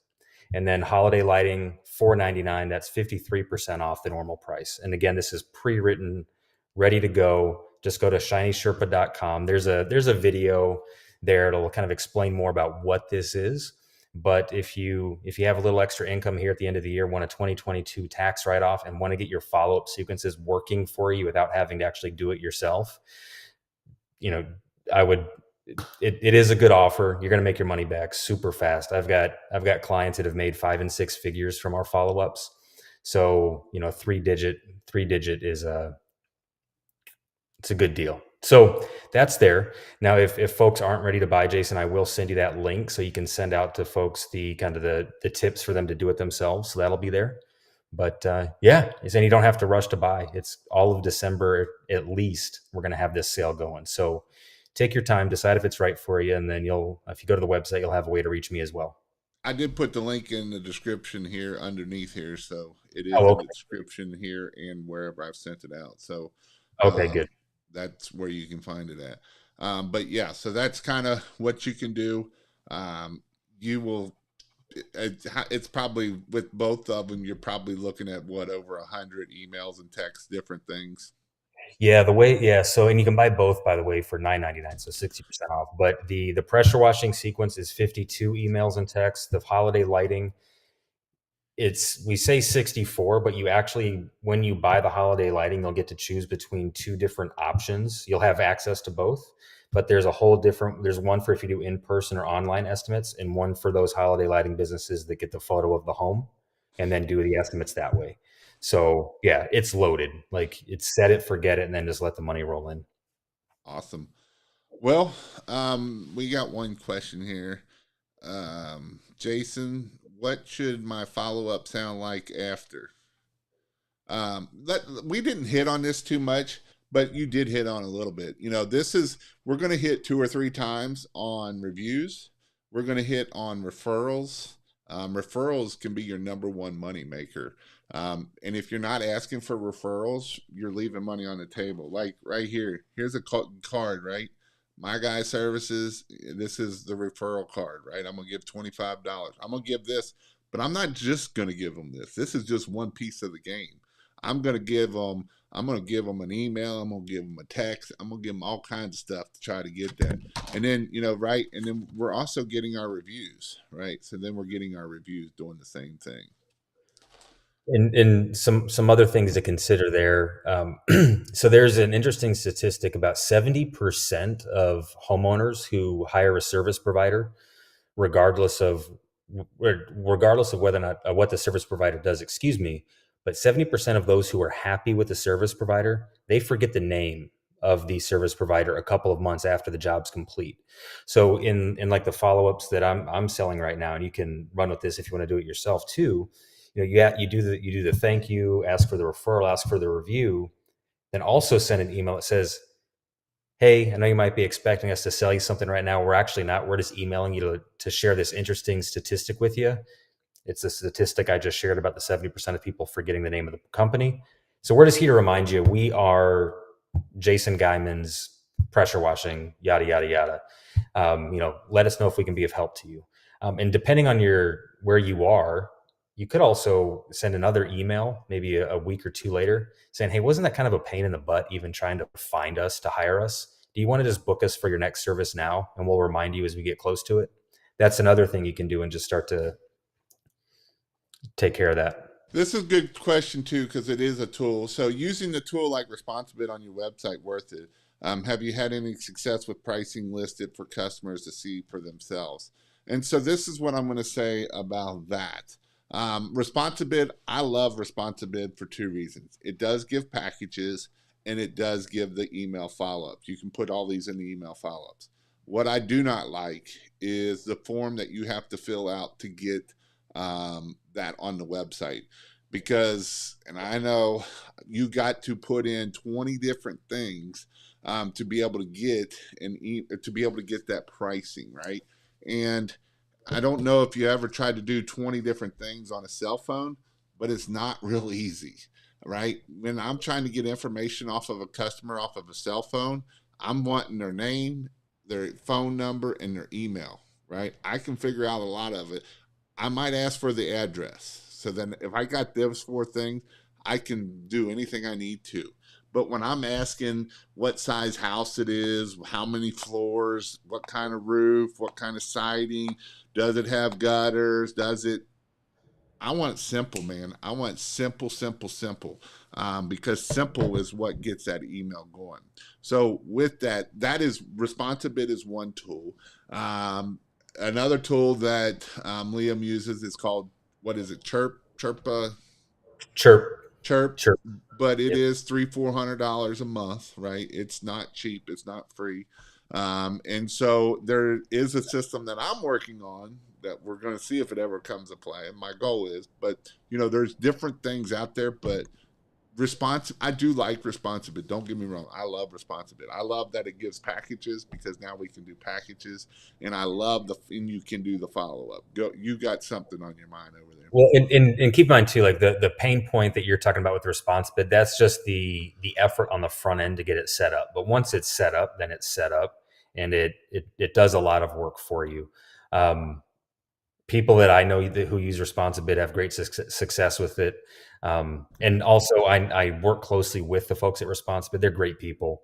[SPEAKER 2] And then holiday lighting, $4.99. That's 53% off the normal price. And again, this is pre-written, ready to go. Just go to shinysherpa.com. There's a video there. It'll kind of explain more about what this is. But if you have a little extra income here at the end of the year, want a 2022 tax write-off, and want to get your follow-up sequences working for you without having to actually do it yourself, I would. It is a good offer. You're going to make your money back super fast. I've got clients that have made 5 and 6 figures from our follow-ups. So three digit is it's a good deal. So that's there. Now, if folks aren't ready to buy, Jason, I will send you that link so you can send out to folks the kind of the tips for them to do it themselves. So that'll be there. But yeah, and you don't have to rush to buy. It's all of December at least. We're going to have this sale going. So take your time, decide if it's right for you, and then if you go to the website, you'll have a way to reach me as well.
[SPEAKER 1] I did put the link in the description here underneath here, so it is
[SPEAKER 2] Oh,
[SPEAKER 1] in
[SPEAKER 2] okay.
[SPEAKER 1] the description here and wherever I've sent it out. So
[SPEAKER 2] Okay, good.
[SPEAKER 1] that's where you can find it at. But yeah, so that's kind of what you can do. You will. It's probably with both of them. You're probably looking at over 100 emails and texts, different things.
[SPEAKER 2] Yeah. So, and you can buy both, by the way, for $9.99, so 60% off. But the pressure washing sequence is 52 emails and texts. The holiday lighting, we say 64, but you actually, when you buy the holiday lighting, you'll get to choose between 2 different options. You'll have access to both, but there's one for if you do in-person or online estimates, and one for those holiday lighting businesses that get the photo of the home and then do the estimates that way. So yeah, it's loaded. Like, it's set it, forget it, and then just let the money roll in.
[SPEAKER 1] Awesome. Well, we got one question here. Jason, what should my follow up sound like after? We didn't hit on this too much, but you did hit on a little bit. We're going to hit 2 or 3 times on reviews. We're going to hit on referrals. Referrals can be your number one money maker. And if you're not asking for referrals, you're leaving money on the table. Like right here, here's a card, right? My Guy Services, this is the referral card, right? I'm going to give $25. I'm going to give this, but I'm not just going to give them this. This is just one piece of the game. I'm going to give them an email. I'm going to give them a text. I'm going to give them all kinds of stuff to try to get that. And then, right. And then we're also getting our reviews, right? So then we're getting our reviews doing the same thing.
[SPEAKER 2] And some other things to consider there. So there's an interesting statistic about 70% of homeowners who hire a service provider, regardless of whether or not what the service provider does, But 70% of those who are happy with the service provider, they forget the name of the service provider a couple of months after the job's complete. So in like the follow-ups that I'm selling right now, and you can run with this if you want to do it yourself too, you do the thank you, ask for the referral, ask for the review, then also send an email that says, hey, I know you might be expecting us to sell you something right now. We're actually not. We're just emailing you to share this interesting statistic with you. It's a statistic I just shared about the 70% of people forgetting the name of the company. So we're just here to remind you, we are Jason Guyman's pressure washing, yada, yada, yada. Let us know if we can be of help to you. And depending on where you are, you could also send another email, maybe a week or two later, saying, hey, wasn't that kind of a pain in the butt, even trying to find us to hire us? Do you want to just book us for your next service now? And we'll remind you as we get close to it. That's another thing you can do and just start to take care of that.
[SPEAKER 1] This is a good question too, because it is a tool. So using the tool like Responsibid on your website, worth it. Have you had any success with pricing listed for customers to see for themselves? And so this is what I'm going to say about that. Responsibid, I love Responsibid for two reasons. It does give packages and it does give the email follow-ups. You can put all these in the email follow-ups. What I do not like is the form that you have to fill out to get that on the website, because, and I know you got to put in 20 different things to be able to get that pricing, right? And I don't know if you ever tried to do 20 different things on a cell phone, but it's not real easy, right? When I'm trying to get information off of a customer off of a cell phone, I'm wanting their name, their phone number, and their email, right? I can figure out a lot of it. I might ask for the address. So then if I got those four things, I can do anything I need to. But when I'm asking what size house it is, how many floors, what kind of roof, what kind of siding, does it have gutters, I want it simple, man. I want simple, simple, simple, because simple is what gets that email going. So with that, Responsibid is one tool. Another tool that Liam uses is called, what is it? Chirp,
[SPEAKER 2] Chirp.
[SPEAKER 1] But it
[SPEAKER 2] Yep.
[SPEAKER 1] is $300-400 a month, right? It's not cheap. It's not free. And so there is a system that I'm working on that we're going to see if it ever comes to play. And my goal is, but there's different things out there, but I do like Responsibid. Don't get me wrong. I love Responsibid. I love that it gives packages, because now we can do packages, and I love and you can do the follow up. You got something on your mind over there?
[SPEAKER 2] Well, and keep in mind too, like the pain point that you're talking about with Responsibid, that's just the effort on the front end to get it set up. But once it's set up, then it's set up, and it does a lot of work for you. People that I know who use Responsibid have great success with it. And also I work closely with the folks at Responsibid. They're great people.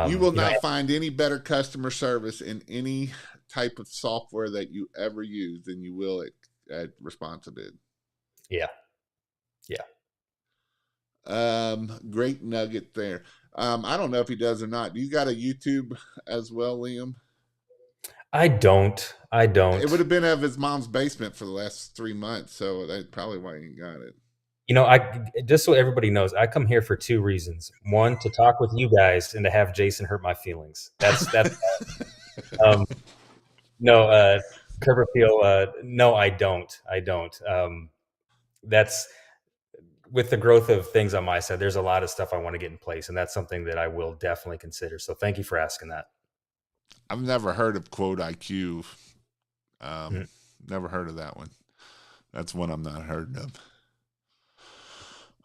[SPEAKER 1] You will not find any better customer service in any type of software that you ever use than you will at Responsibid.
[SPEAKER 2] Yeah.
[SPEAKER 1] Great nugget there. I don't know if he does or not. Do you got a YouTube as well, Liam?
[SPEAKER 2] I don't.
[SPEAKER 1] It would have been of his mom's basement for the last 3 months, so that's probably why he got it.
[SPEAKER 2] I just so everybody knows, I come here for two reasons. One, to talk with you guys, and to have Jason hurt my feelings. That's no, curb appeal. No, I don't. That's with the growth of things on my side. There's a lot of stuff I want to get in place, and that's something that I will definitely consider. So thank you for asking that.
[SPEAKER 1] I've never heard of Quote IQ. Never heard of that one. That's one I'm not heard of.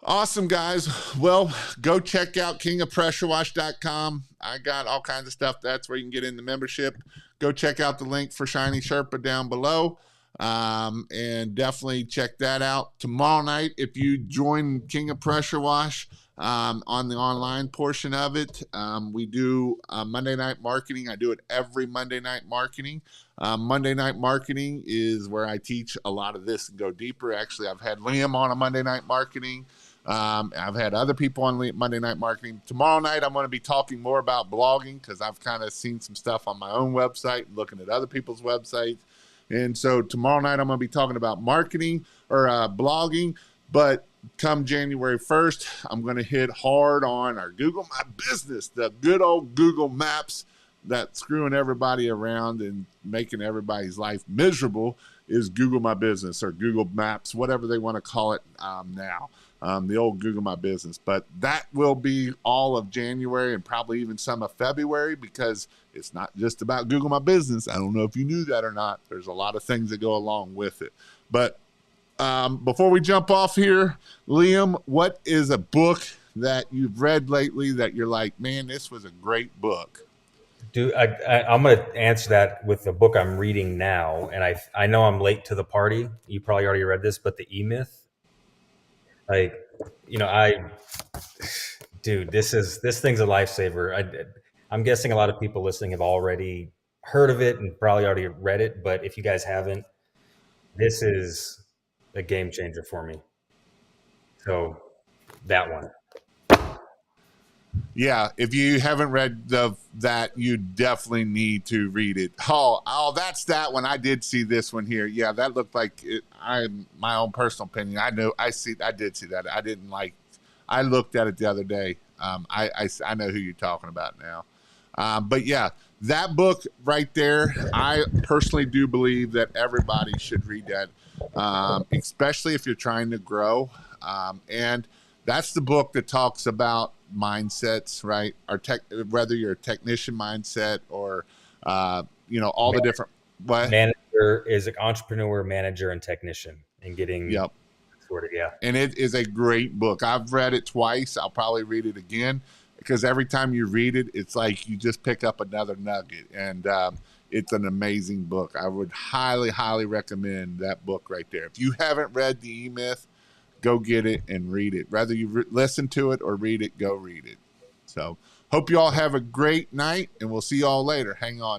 [SPEAKER 1] Awesome, guys. Well, go check out kingofpressurewash.com. I got all kinds of stuff. That's where you can get in the membership. Go check out the link for Shiny Sherpa down below. And definitely check that out. Tomorrow night, if you join King of Pressure Wash on the online portion of it, we do Monday Night Marketing. I do it every Monday Night Marketing. Monday Night Marketing is where I teach a lot of this and go deeper. Actually, I've had Liam on a Monday Night Marketing. I've had other people on Monday Night Marketing. Tomorrow night, I'm going to be talking more about blogging, because I've kind of seen some stuff on my own website, looking at other people's websites. And so tomorrow night, I'm going to be talking about marketing or blogging. But come January 1st, I'm going to hit hard on our Google My Business, the good old Google Maps that's screwing everybody around and making everybody's life miserable is Google My Business or Google Maps, whatever they want to call it now. The old Google My Business. But that will be all of January and probably even some of February because it's not just about Google My Business. I don't know if you knew that or not. There's a lot of things that go along with it. But before we jump off here, Liam, what is a book that you've read lately that you're like, man, this was a great book?
[SPEAKER 2] I'm going to answer that with the book I'm reading now, and I know I'm late to the party. You probably already read this, but the E Myth, like, you know, dude, this thing's a lifesaver. I'm guessing a lot of people listening have already heard of it and probably already read it, but if you guys haven't, this is a game changer for me. So that one.
[SPEAKER 1] Yeah, if you haven't read that, you definitely need to read it. Oh, that's that one. I did see this one here. Yeah, that looked like it. My own personal opinion. I did see that. I didn't like. I looked at it the other day. I know who you're talking about now. But yeah, that book right there. I personally do believe that everybody should read that, especially if you're trying to grow. And that's the book that talks about mindsets, right? Whether you're a technician mindset or all the different what.
[SPEAKER 2] Manager is an entrepreneur, manager, and technician, and getting
[SPEAKER 1] Yep.
[SPEAKER 2] sorted. Yeah,
[SPEAKER 1] And it is a great book. I've read it twice. I'll probably read it again because every time you read it, it's like you just pick up another nugget, and it's an amazing book. I would highly, highly recommend that book right there. If you haven't read the E Myth, go get it and read it. Whether you listen to it or read it, go read it. So, hope you all have a great night, and we'll see you all later. Hang on.